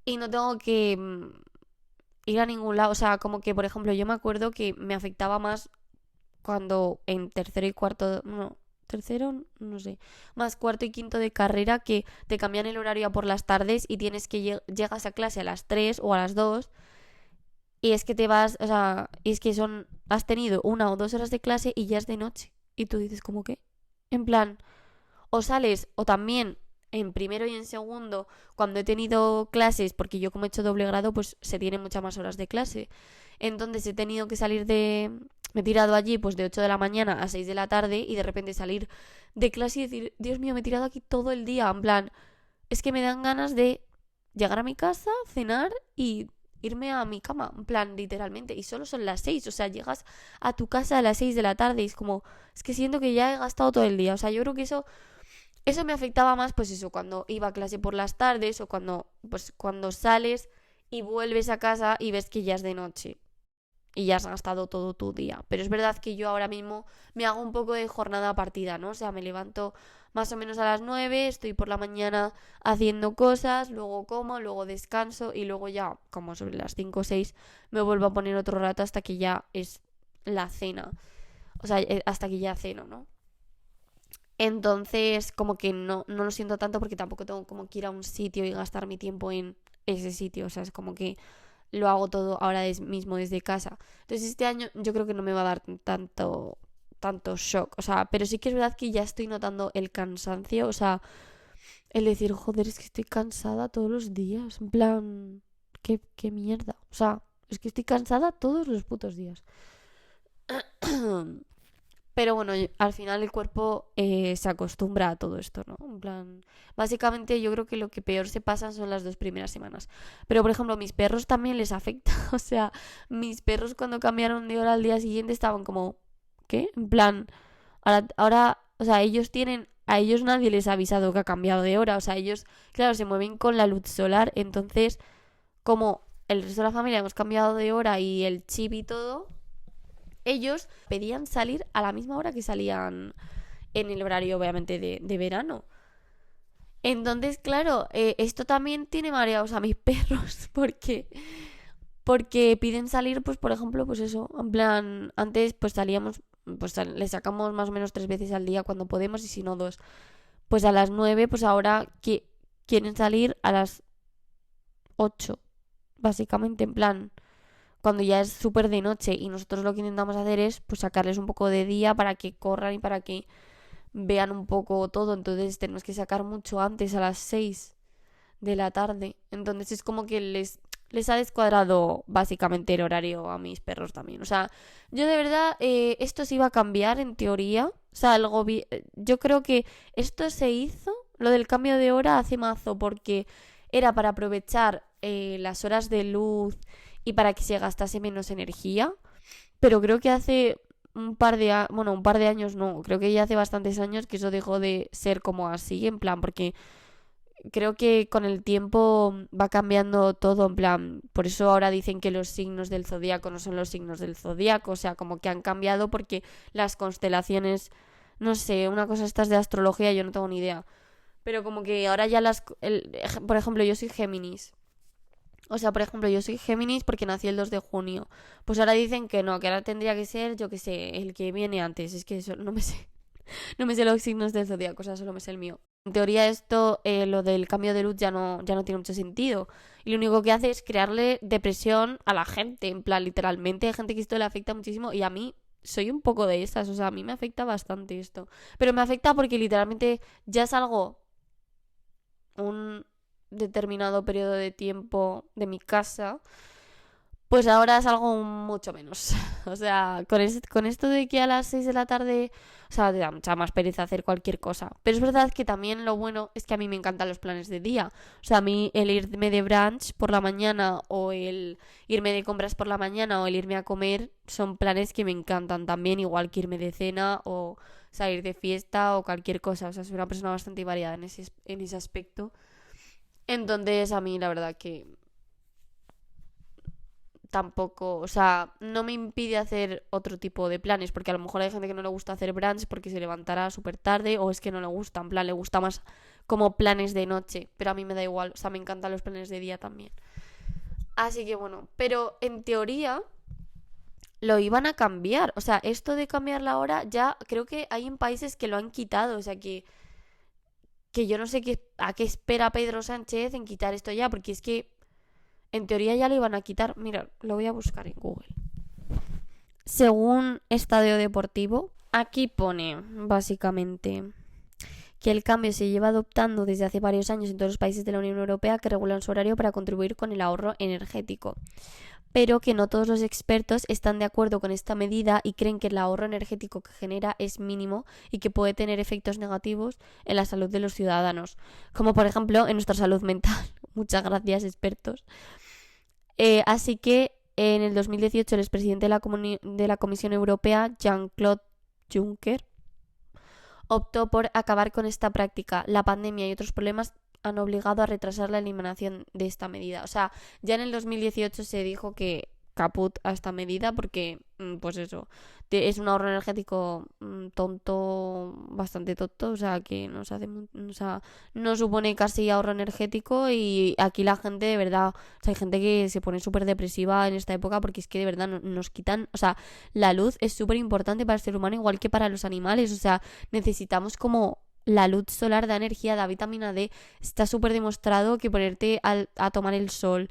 y no tengo que ir a ningún lado. O sea, como que, por ejemplo, yo me acuerdo que me afectaba más cuando en tercero y cuarto, no, tercero, no sé, más cuarto y quinto de carrera que te cambian el horario a por las tardes y tienes que llegas a clase a las 3 o a las 2 y es que te vas, o sea, y es que has tenido 1 o 2 horas de clase y ya es de noche. Y tú dices, ¿cómo qué? En plan, o sales, o también en primero y en segundo, cuando he tenido clases, porque yo como he hecho doble grado, pues se tienen muchas más horas de clase. Entonces he tenido que salir de... Me he tirado allí pues de 8 de la mañana a 6 de la tarde y de repente salir de clase y decir, Dios mío, me he tirado aquí todo el día. En plan, es que me dan ganas de llegar a mi casa, cenar y irme a mi cama, en plan, literalmente. Y solo son las 6, o sea, llegas a tu casa a las 6 de la tarde y es como, es que siento que ya he gastado todo el día. O sea, yo creo que eso me afectaba más, pues eso, cuando iba a clase por las tardes o cuando sales y vuelves a casa y ves que ya es de noche y ya has gastado todo tu día. Pero es verdad que yo ahora mismo me hago un poco de jornada partida, ¿no? O sea, me levanto más o menos a las 9, estoy por la mañana haciendo cosas, luego como, luego descanso y luego ya, como sobre las 5 o 6, me vuelvo a poner otro rato hasta que ya es la cena. O sea, hasta que ya ceno, ¿no? Entonces, como que no lo siento tanto porque tampoco tengo como que ir a un sitio y gastar mi tiempo en ese sitio. O sea, es como que lo hago todo ahora mismo desde casa. Entonces, este año yo creo que no me va a dar tanto shock. O sea, pero sí que es verdad que ya estoy notando el cansancio. O sea, el decir, joder, es que estoy cansada todos los días. En plan, qué mierda. O sea, es que estoy cansada todos los putos días. Pero bueno, al final el cuerpo se acostumbra a todo esto, ¿no? En plan, básicamente yo creo que lo que peor se pasan son las 2 primeras semanas. Pero por ejemplo, a mis perros también les afecta. O sea, mis perros cuando cambiaron de hora al día siguiente estaban como, ¿qué? En plan, o sea, a ellos nadie les ha avisado que ha cambiado de hora. O sea, ellos, claro, se mueven con la luz solar. Entonces, como el resto de la familia hemos cambiado de hora y el chip y todo, ellos pedían salir a la misma hora que salían en el horario, obviamente, de verano. Entonces, claro, esto también tiene mareados a mis perros, porque piden salir, pues, por ejemplo, pues eso, en plan, antes, pues salíamos, pues les sacamos más o menos 3 veces al día cuando podemos y si no 2. Pues a las 9, pues ahora quieren salir a las 8, básicamente, en plan, cuando ya es súper de noche y nosotros lo que intentamos hacer es pues sacarles un poco de día para que corran y para que vean un poco todo. Entonces tenemos que sacar mucho antes, a las 6 de la tarde. Entonces es como que les ha descuadrado básicamente el horario a mis perros también. O sea, yo de verdad, esto se iba a cambiar en teoría. O sea, yo creo que esto se hizo, lo del cambio de hora, hace mazo, porque era para aprovechar las horas de luz y para que se gastase menos energía. Pero creo que hace un par de años no, creo que ya hace bastantes años que eso dejó de ser como así, en plan, porque creo que con el tiempo va cambiando todo, en plan, por eso ahora dicen que los signos del zodiaco no son los signos del zodiaco, o sea, como que han cambiado porque las constelaciones, no sé, una cosa estas de astrología yo no tengo ni idea, pero como que ahora ya por ejemplo, yo soy Géminis. O sea, por ejemplo, yo soy Géminis porque nací el 2 de junio. Pues ahora dicen que no, que ahora tendría que ser, yo qué sé, el que viene antes. Es que eso no me sé. No me sé los signos del zodiaco, o sea, solo me sé el mío. En teoría esto, lo del cambio de luz ya no tiene mucho sentido. Y lo único que hace es crearle depresión a la gente. En plan, literalmente hay gente que esto le afecta muchísimo y a mí soy un poco de esas. O sea, a mí me afecta bastante esto. Pero me afecta porque literalmente ya es algo, un determinado periodo de tiempo de mi casa, pues ahora es algo mucho menos. O sea, con esto de que a las 6 de la tarde, o sea, te da mucha más pereza hacer cualquier cosa. Pero es verdad que también lo bueno es que a mí me encantan los planes de día. O sea, a mí el irme de brunch por la mañana o el irme de compras por la mañana o el irme a comer son planes que me encantan también, igual que irme de cena o salir de fiesta o cualquier cosa. O sea, soy una persona bastante variada en ese aspecto. Entonces, a mí la verdad que tampoco, o sea, no me impide hacer otro tipo de planes, porque a lo mejor hay gente que no le gusta hacer brunch porque se levantará súper tarde o es que no le gusta, en plan, le gusta más como planes de noche, pero a mí me da igual, o sea, me encantan los planes de día también. Así que bueno, pero en teoría lo iban a cambiar, o sea, esto de cambiar la hora ya creo que hay en países que lo han quitado, o sea, que yo no sé a qué espera Pedro Sánchez en quitar esto ya, porque es que en teoría ya lo iban a quitar. Mira, lo voy a buscar en Google. Según Estadio Deportivo, aquí pone básicamente que el cambio se lleva adoptando desde hace varios años en todos los países de la Unión Europea que regulan su horario para contribuir con el ahorro energético, pero que no todos los expertos están de acuerdo con esta medida y creen que el ahorro energético que genera es mínimo y que puede tener efectos negativos en la salud de los ciudadanos, como por ejemplo en nuestra salud mental. Muchas gracias, expertos. Así que en el 2018 el expresidente de la Comisión Europea, Jean-Claude Juncker, optó por acabar con esta práctica. La pandemia y otros problemas han obligado a retrasar la eliminación de esta medida. O sea, ya en el 2018 se dijo que caput a esta medida porque, pues eso, es un ahorro energético tonto, bastante tonto, o sea, que nos hace, o sea, no supone casi ahorro energético y aquí la gente de verdad, o sea, hay gente que se pone súper depresiva en esta época porque es que de verdad nos quitan, o sea, la luz es súper importante para el ser humano igual que para los animales, o sea, necesitamos como la luz solar da energía, da vitamina D. Está súper demostrado que ponerte a tomar el sol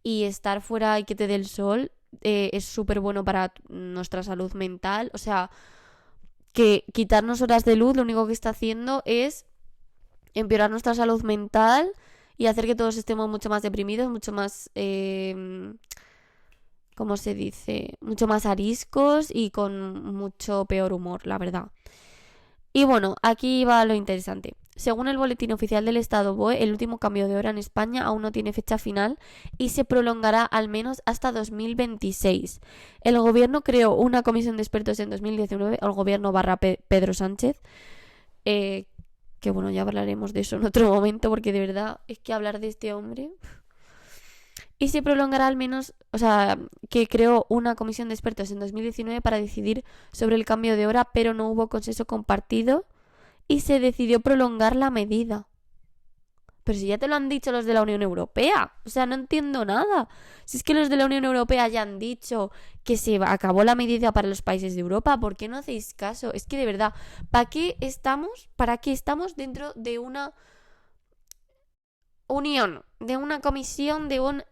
y estar fuera y que te dé el sol es súper bueno para nuestra salud mental. O sea, que quitarnos horas de luz lo único que está haciendo es empeorar nuestra salud mental y hacer que todos estemos mucho más deprimidos, mucho más... ¿cómo se dice? Mucho más ariscos y con mucho peor humor, la verdad. Y bueno, aquí va lo interesante. Según el Boletín Oficial del Estado BOE, el último cambio de hora en España aún no tiene fecha final y se prolongará al menos hasta 2026. El gobierno creó una comisión de expertos en 2019, el gobierno barra Pedro Sánchez, que bueno, ya hablaremos de eso en otro momento porque de verdad es que hablar de este hombre... Y se prolongará al menos, o sea, que creó una comisión de expertos en 2019 para decidir sobre el cambio de hora, pero no hubo consenso compartido y se decidió prolongar la medida. Pero si ya te lo han dicho los de la Unión Europea, o sea, no entiendo nada. Si es que los de la Unión Europea ya han dicho que se acabó la medida para los países de Europa, ¿por qué no hacéis caso? Es que de verdad, ¿para qué estamos? ¿Para qué estamos dentro de una unión, de una comisión, de una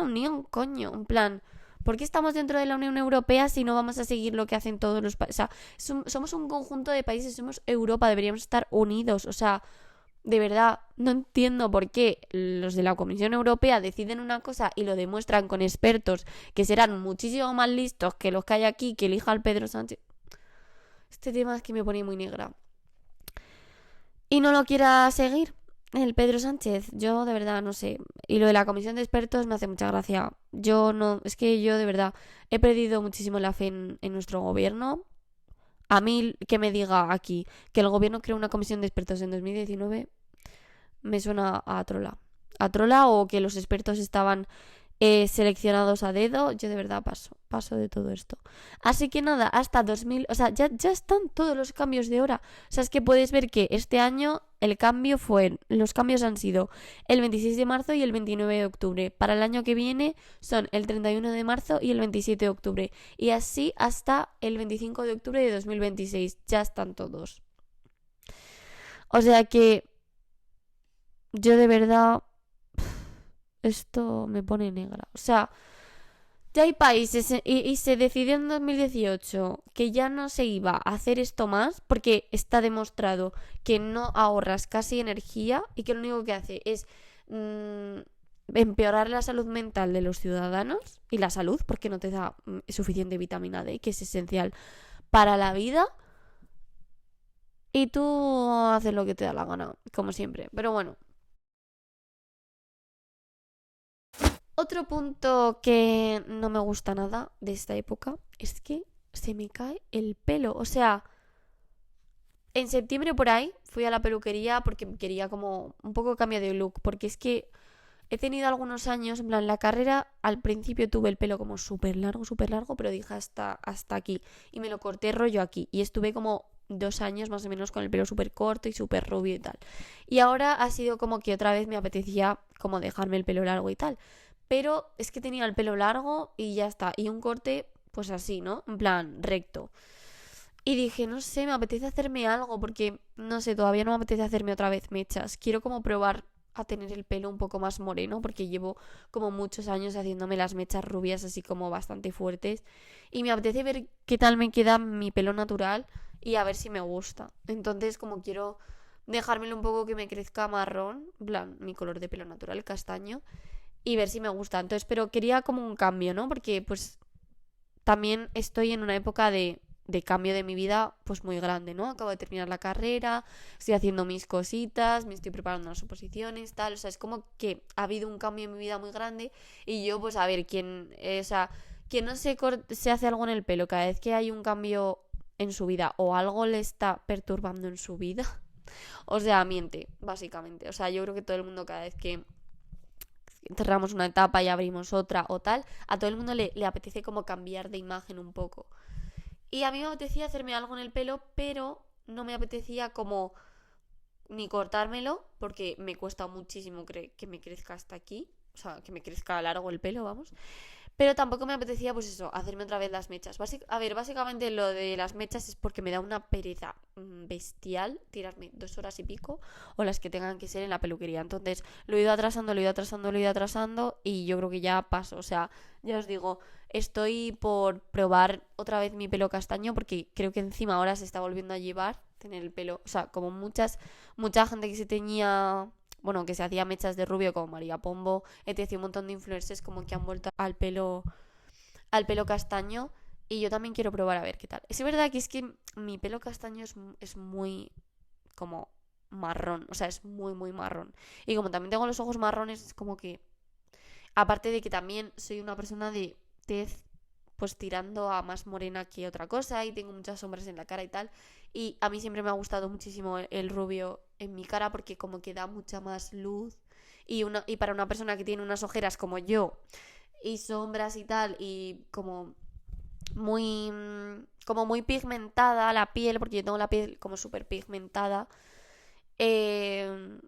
unión, coño, en plan, ¿por qué estamos dentro de la Unión Europea si no vamos a seguir lo que hacen todos los países? O sea, somos un conjunto de países, somos Europa, deberíamos estar unidos, o sea, de verdad, no entiendo por qué los de la Comisión Europea deciden una cosa y lo demuestran con expertos que serán muchísimo más listos que los que hay aquí, que elija al Pedro Sánchez. Este tema es que me pone muy negra. Y no lo quiera seguir. El Pedro Sánchez, yo de verdad no sé. Y lo de la comisión de expertos me hace mucha gracia. Yo no, es que yo de verdad he perdido muchísimo la fe en nuestro gobierno. A mí que me diga aquí que el gobierno creó una comisión de expertos en 2019 me suena a trola. A trola o que los expertos estaban seleccionados a dedo. Yo de verdad paso de todo esto. Así que nada, hasta 2000, o sea, ya están todos los cambios de hora. O sea, es que puedes ver que este año los cambios han sido el 26 de marzo y el 29 de octubre. Para el año que viene son el 31 de marzo y el 27 de octubre. Y así hasta el 25 de octubre de 2026. Ya están todos. O sea que yo de verdad... Esto me pone negra. O sea, ya hay países y se decidió en 2018 que ya no se iba a hacer esto más porque está demostrado que no ahorras casi energía y que lo único que hace es empeorar la salud mental de los ciudadanos y la salud porque no te da suficiente vitamina D, que es esencial para la vida. Y tú haces lo que te da la gana, como siempre. Pero bueno. Otro punto que no me gusta nada de esta época es que se me cae el pelo. O sea, en septiembre por ahí fui a la peluquería porque quería como un poco cambio de look. Porque es que he tenido algunos años, en plan, la carrera, al principio tuve el pelo como súper largo, pero dije hasta aquí. Y me lo corté rollo aquí. Y estuve como 2 años más o menos con el pelo súper corto y súper rubio y tal. Y ahora ha sido como que otra vez me apetecía como dejarme el pelo largo y tal. Pero es que tenía el pelo largo y ya está. Y un corte, pues así, ¿no? En plan, recto. Y dije, no sé, me apetece hacerme algo porque, no sé, todavía no me apetece hacerme otra vez mechas. Quiero como probar a tener el pelo un poco más moreno porque llevo como muchos años haciéndome las mechas rubias así como bastante fuertes. Y me apetece ver qué tal me queda mi pelo natural y a ver si me gusta. Entonces como quiero dejármelo un poco que me crezca marrón, en plan, mi color de pelo natural, castaño, y ver si me gusta. Entonces, pero quería como un cambio, ¿no? Porque pues también estoy en una época de cambio de mi vida pues muy grande, ¿no? Acabo de terminar la carrera, estoy haciendo mis cositas, me estoy preparando las oposiciones, tal, o sea, es como que ha habido un cambio en mi vida muy grande y yo pues a ver, o sea, quien no se hace algo en el pelo cada vez que hay un cambio en su vida o algo le está perturbando en su vida, o sea, miente, básicamente, o sea, yo creo que todo el mundo cada vez que cerramos una etapa y abrimos otra o tal, a todo el mundo le apetece como cambiar de imagen un poco. Y a mí me apetecía hacerme algo en el pelo, pero no me apetecía como ni cortármelo, porque me cuesta muchísimo que me crezca hasta aquí, o sea, que me crezca largo el pelo, vamos. Pero tampoco me apetecía, pues eso, hacerme otra vez las mechas. A ver, básicamente lo de las mechas es porque me da una pereza bestial tirarme 2 horas y pico o las que tengan que ser en la peluquería. Entonces lo he ido atrasando, lo he ido atrasando, lo he ido atrasando y yo creo que ya paso. O sea, ya os digo, estoy por probar otra vez mi pelo castaño porque creo que encima ahora se está volviendo a llevar tener el pelo. O sea, como mucha gente que se teñía, bueno, que se hacía mechas de rubio como María Pombo, etc. Un montón de influencers como que han vuelto al pelo castaño y yo también quiero probar a ver qué tal. Es verdad que es que mi pelo castaño es muy como marrón, o sea, es muy, muy marrón. Y como también tengo los ojos marrones, es como que, aparte de que también soy una persona de tez pues tirando a más morena que otra cosa y tengo muchas sombras en la cara y tal. Y a mí siempre me ha gustado muchísimo el rubio en mi cara porque como que da mucha más luz. Y para una persona que tiene unas ojeras como yo y sombras y tal y como muy pigmentada la piel, porque yo tengo la piel como súper pigmentada, eh,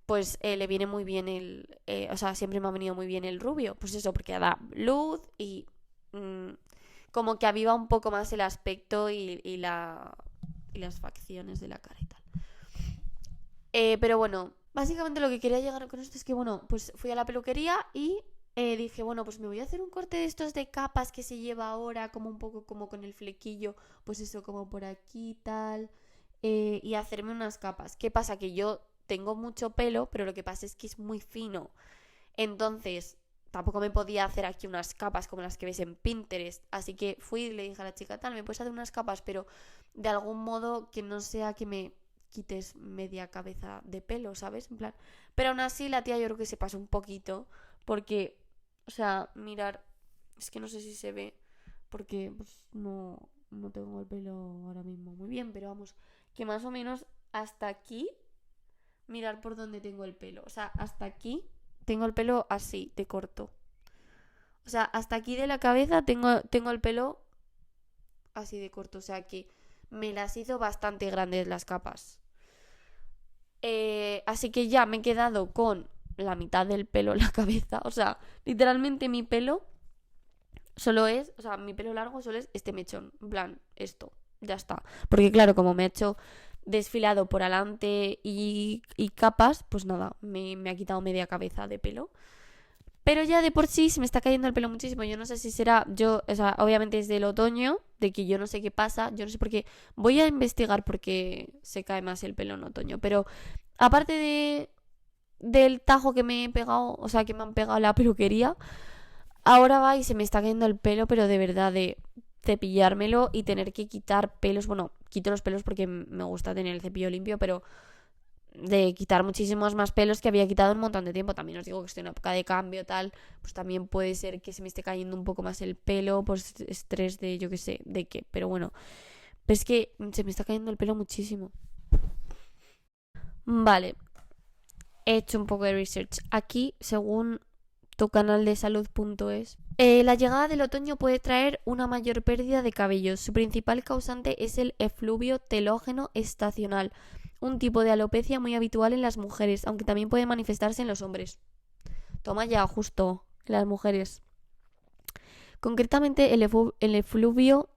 pues le viene muy bien o sea, siempre me ha venido muy bien el rubio, pues eso, porque da luz y mm, como que aviva un poco más el aspecto y las facciones de la cara y tal. Pero bueno, básicamente lo que quería llegar con esto es que, bueno, pues fui a la peluquería y dije, bueno, pues me voy a hacer un corte de estos de capas que se lleva ahora, como un poco como con el flequillo, pues eso, como por aquí y tal, y hacerme unas capas. ¿Qué pasa? Que yo tengo mucho pelo, pero lo que pasa es que es muy fino. Entonces, tampoco me podía hacer aquí unas capas como las que ves en Pinterest. Así que fui y le dije a la chica, tal, me puedes hacer unas capas, pero de algún modo que no sea que me quites media cabeza de pelo, ¿sabes? En plan. Pero aún así la tía yo creo que se pasó un poquito. Porque, o sea, mirar, es que no sé si se ve. Porque pues no tengo el pelo ahora mismo muy bien. Pero vamos, que más o menos hasta aquí, mirar por dónde tengo el pelo. O sea, hasta aquí tengo el pelo así, de corto. O sea, hasta aquí de la cabeza tengo el pelo así de corto. O sea que me las hizo bastante grandes las capas. Así que ya me he quedado con la mitad del pelo en la cabeza. O sea, literalmente mi pelo solo es, o sea, mi pelo largo solo es este mechón. En plan, esto, ya está. Porque claro, como me he hecho desfilado por adelante y capas, pues nada, me ha quitado media cabeza de pelo. Pero ya de por sí se me está cayendo el pelo muchísimo. Yo no sé si será, o sea, obviamente es del otoño, de que yo no sé qué pasa, yo no sé por qué. Voy a investigar por qué se cae más el pelo en otoño. Pero aparte del tajo que me he pegado, o sea, que me han pegado en la peluquería, ahora va y se me está cayendo el pelo, pero de verdad de cepillármelo y tener que quitar pelos. Bueno, quito los pelos porque me gusta tener el cepillo limpio, pero de quitar muchísimos más pelos que había quitado un montón de tiempo. También os digo que estoy en una época de cambio, tal, pues también puede ser que se me esté cayendo un poco más el pelo, pues estrés de yo qué sé, de qué, pero bueno, pero es que se me está cayendo el pelo muchísimo. Vale, he hecho un poco de research. Aquí, según tu canal de salud.es, la llegada del otoño puede traer una mayor pérdida de cabello. Su principal causante es el efluvio telógeno estacional, un tipo de alopecia muy habitual en las mujeres, aunque también puede manifestarse en los hombres. Toma ya, justo, en las mujeres. Concretamente, el efluvio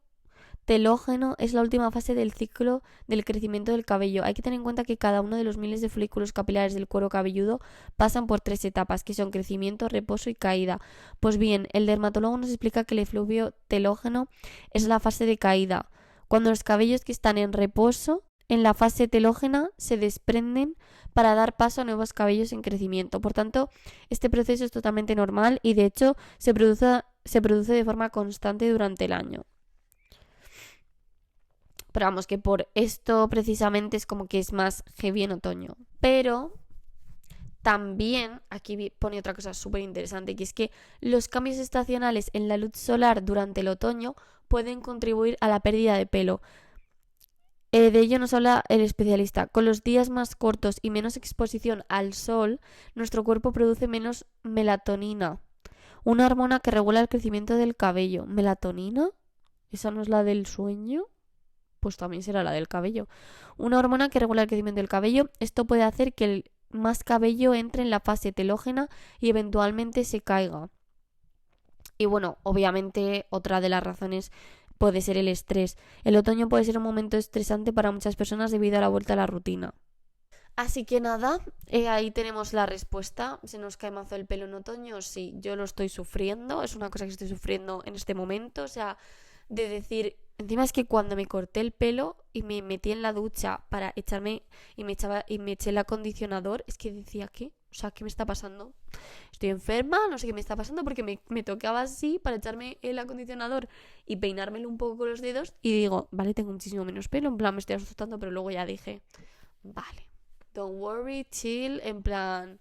telógeno es la última fase del ciclo del crecimiento del cabello. Hay que tener en cuenta que cada uno de los miles de folículos capilares del cuero cabelludo pasan por 3 etapas, que son crecimiento, reposo y caída. Pues bien, el dermatólogo nos explica que el efluvio telógeno es la fase de caída, cuando los cabellos que están en reposo en la fase telógena se desprenden para dar paso a nuevos cabellos en crecimiento. Por tanto, este proceso es totalmente normal y de hecho se produce de forma constante durante el año. Pero vamos, que por esto precisamente es como que es más heavy en otoño. Pero también aquí pone otra cosa súper interesante, que es que los cambios estacionales en la luz solar durante el otoño pueden contribuir a la pérdida de pelo. De ello nos habla el especialista. Con los días más cortos y menos exposición al sol, nuestro cuerpo produce menos melatonina, una hormona que regula el crecimiento del cabello. ¿Melatonina? ¿Esa no es la del sueño? Pues también será la del cabello. Una hormona que regula el crecimiento del cabello. Esto puede hacer que el más cabello entre en la fase telógena y eventualmente se caiga. Y bueno, obviamente otra de las razones puede ser el estrés. El otoño puede ser un momento estresante para muchas personas debido a la vuelta a la rutina. Así que nada, ahí tenemos la respuesta. ¿Se nos cae mazo el pelo en otoño? Sí, yo lo estoy sufriendo. Es una cosa que estoy sufriendo en este momento. O sea, de decir... Encima es que cuando me corté el pelo y me metí en la ducha para echarme y me eché el acondicionador, es que decía, ¿qué? O sea, ¿qué me está pasando? Estoy enferma, no sé qué me está pasando porque me tocaba así para echarme el acondicionador y peinármelo un poco con los dedos y digo, vale, tengo muchísimo menos pelo, en plan me estoy asustando, pero luego ya dije, vale, don't worry, chill, en plan,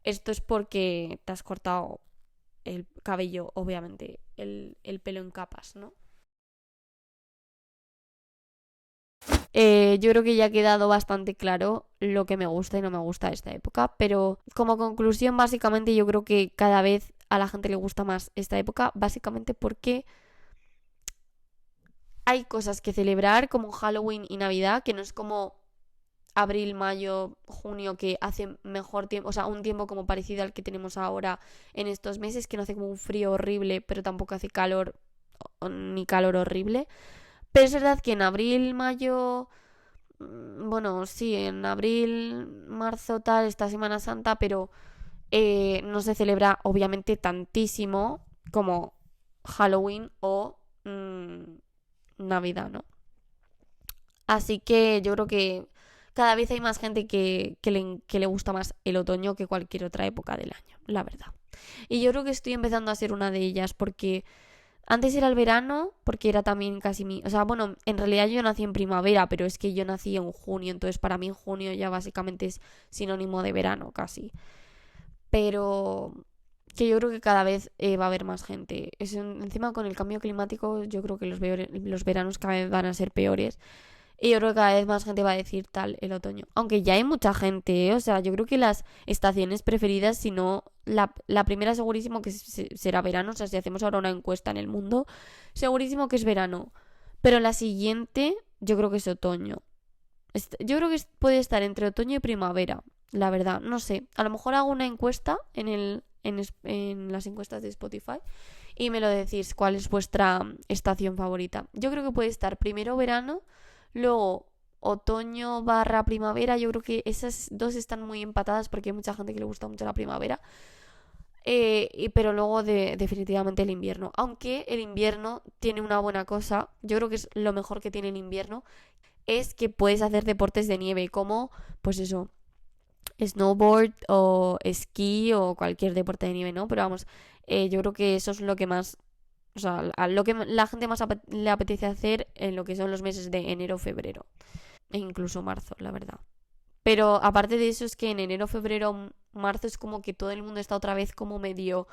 esto es porque te has cortado el cabello, obviamente, el pelo en capas, ¿no? Yo creo que ya ha quedado bastante claro lo que me gusta y no me gusta de esta época, pero como conclusión básicamente yo creo que cada vez a la gente le gusta más esta época, básicamente porque hay cosas que celebrar como Halloween y Navidad, que no es como abril, mayo, junio, que hace mejor tiempo, o sea, un tiempo como parecido al que tenemos ahora en estos meses, que no hace como un frío horrible, pero tampoco hace calor ni calor horrible. Pero es verdad que en abril, mayo, bueno, sí, en abril, marzo, tal, esta Semana Santa, pero no se celebra obviamente tantísimo como Halloween o Navidad, ¿no? Así que yo creo que cada vez hay más gente que le gusta más el otoño que cualquier otra época del año, la verdad. Y yo creo que estoy empezando a ser una de ellas porque antes era el verano, porque era también casi mi... O sea, bueno, en realidad yo nací en primavera, pero es que yo nací en junio, entonces para mí junio ya básicamente es sinónimo de verano, casi. Pero que yo creo que cada vez va a haber más gente. Encima con el cambio climático yo creo que los veranos cada vez van a ser peores. Y yo creo que cada vez más gente va a decir tal el otoño. Aunque ya hay mucha gente, ¿eh? O sea, yo creo que las estaciones preferidas, si no, la primera segurísimo que será verano. O sea, si hacemos ahora una encuesta en el mundo, segurísimo que es verano. Pero la siguiente, yo creo que es otoño. Yo creo que puede estar entre otoño y primavera, la verdad. No sé. A lo mejor hago una encuesta en las encuestas de Spotify y me lo decís cuál es vuestra estación favorita. Yo creo que puede estar primero verano. Luego, otoño barra primavera, yo creo que esas dos están muy empatadas porque hay mucha gente que le gusta mucho la primavera. Pero luego definitivamente el invierno. Aunque el invierno tiene una buena cosa, yo creo que es lo mejor que tiene el invierno, es que puedes hacer deportes de nieve como, pues eso, snowboard o esquí o cualquier deporte de nieve, ¿no? Pero vamos, yo creo que eso es lo que más... O sea, a lo que la gente más le apetece hacer en lo que son los meses de enero, febrero. E incluso marzo, la verdad. Pero aparte de eso es que en enero, febrero, marzo es como que todo el mundo está otra vez como medio...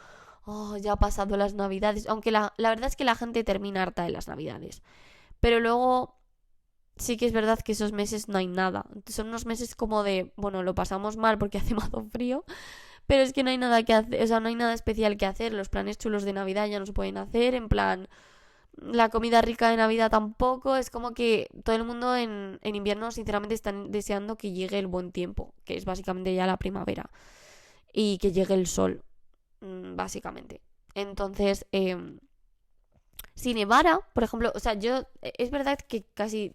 Oh, ya ha pasado las navidades. Aunque la verdad es que la gente termina harta de las navidades. Pero luego sí que es verdad que esos meses no hay nada. Son unos meses como de, bueno, lo pasamos mal porque hace más frío, pero es que no hay nada que hacer, o sea, no hay nada especial que hacer. Los planes chulos de Navidad ya no se pueden hacer, en plan, la comida rica de Navidad tampoco. Es como que todo el mundo en invierno, sinceramente, están deseando que llegue el buen tiempo, que es básicamente ya la primavera, y que llegue el sol, básicamente. Entonces, si nevara, por ejemplo, o sea, es verdad que casi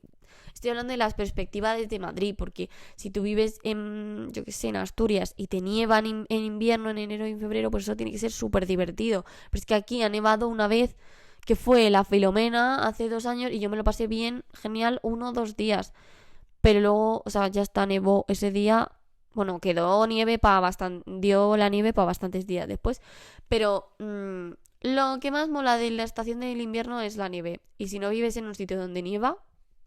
estoy hablando de las perspectivas desde Madrid, porque si tú vives en, yo qué sé, en Asturias y te nieva en invierno, en enero y en febrero, pues eso tiene que ser súper divertido. Pero es que aquí ha nevado una vez, que fue la Filomena hace 2 años, y yo me lo pasé bien, genial, 1 o 2 días. Pero luego, o sea, ya está, nevó ese día. Bueno, quedó nieve para bastante, dio la nieve para bastantes días después. Pero lo que más mola de la estación del invierno es la nieve. Y si no vives en un sitio donde nieva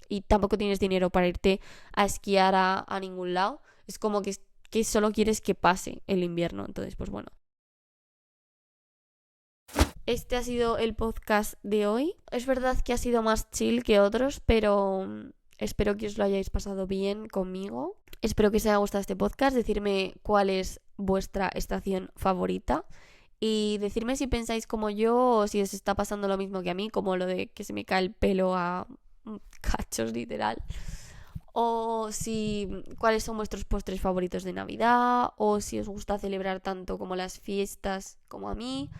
y tampoco tienes dinero para irte a esquiar a ningún lado, es como que solo quieres que pase el invierno. Entonces, pues bueno. Este ha sido el podcast de hoy. Es verdad que ha sido más chill que otros, pero espero que os lo hayáis pasado bien conmigo. Espero que os haya gustado este podcast. Decirme cuál es vuestra estación favorita. Y decirme si pensáis como yo o si os está pasando lo mismo que a mí, como lo de que se me cae el pelo a cachos, literal. O si cuáles son vuestros postres favoritos de Navidad. O si os gusta celebrar tanto como las fiestas como a mí.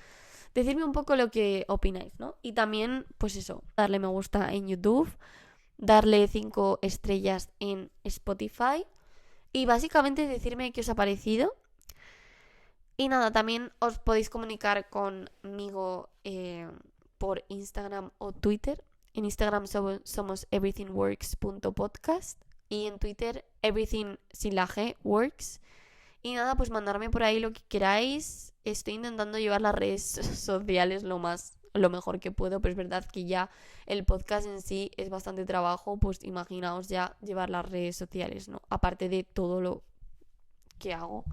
Decidme un poco lo que opináis, ¿no? Y también, pues eso, darle me gusta en YouTube, darle 5 estrellas en Spotify y básicamente decirme qué os ha parecido. Y nada, también os podéis comunicar conmigo por Instagram o Twitter. En Instagram somos everythingworks.podcast y en Twitter everything sin la G works. Y nada, pues mandarme por ahí lo que queráis. Estoy intentando llevar las redes sociales lo mejor que puedo, pero es verdad que ya el podcast en sí es bastante trabajo, pues imaginaos ya llevar las redes sociales, ¿no? Aparte de todo lo que hago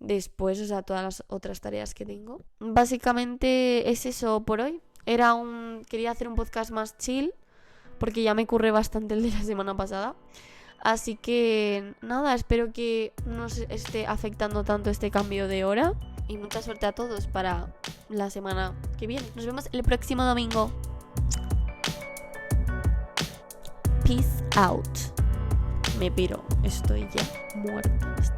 después, o sea, todas las otras tareas que tengo. Básicamente es eso por hoy. Quería hacer un podcast más chill, porque ya me curré bastante el de la semana pasada. Así que nada, espero que no os esté afectando tanto este cambio de hora. Y mucha suerte a todos para la semana que viene. Nos vemos el próximo domingo. Peace out. Me piro. Estoy ya muerta.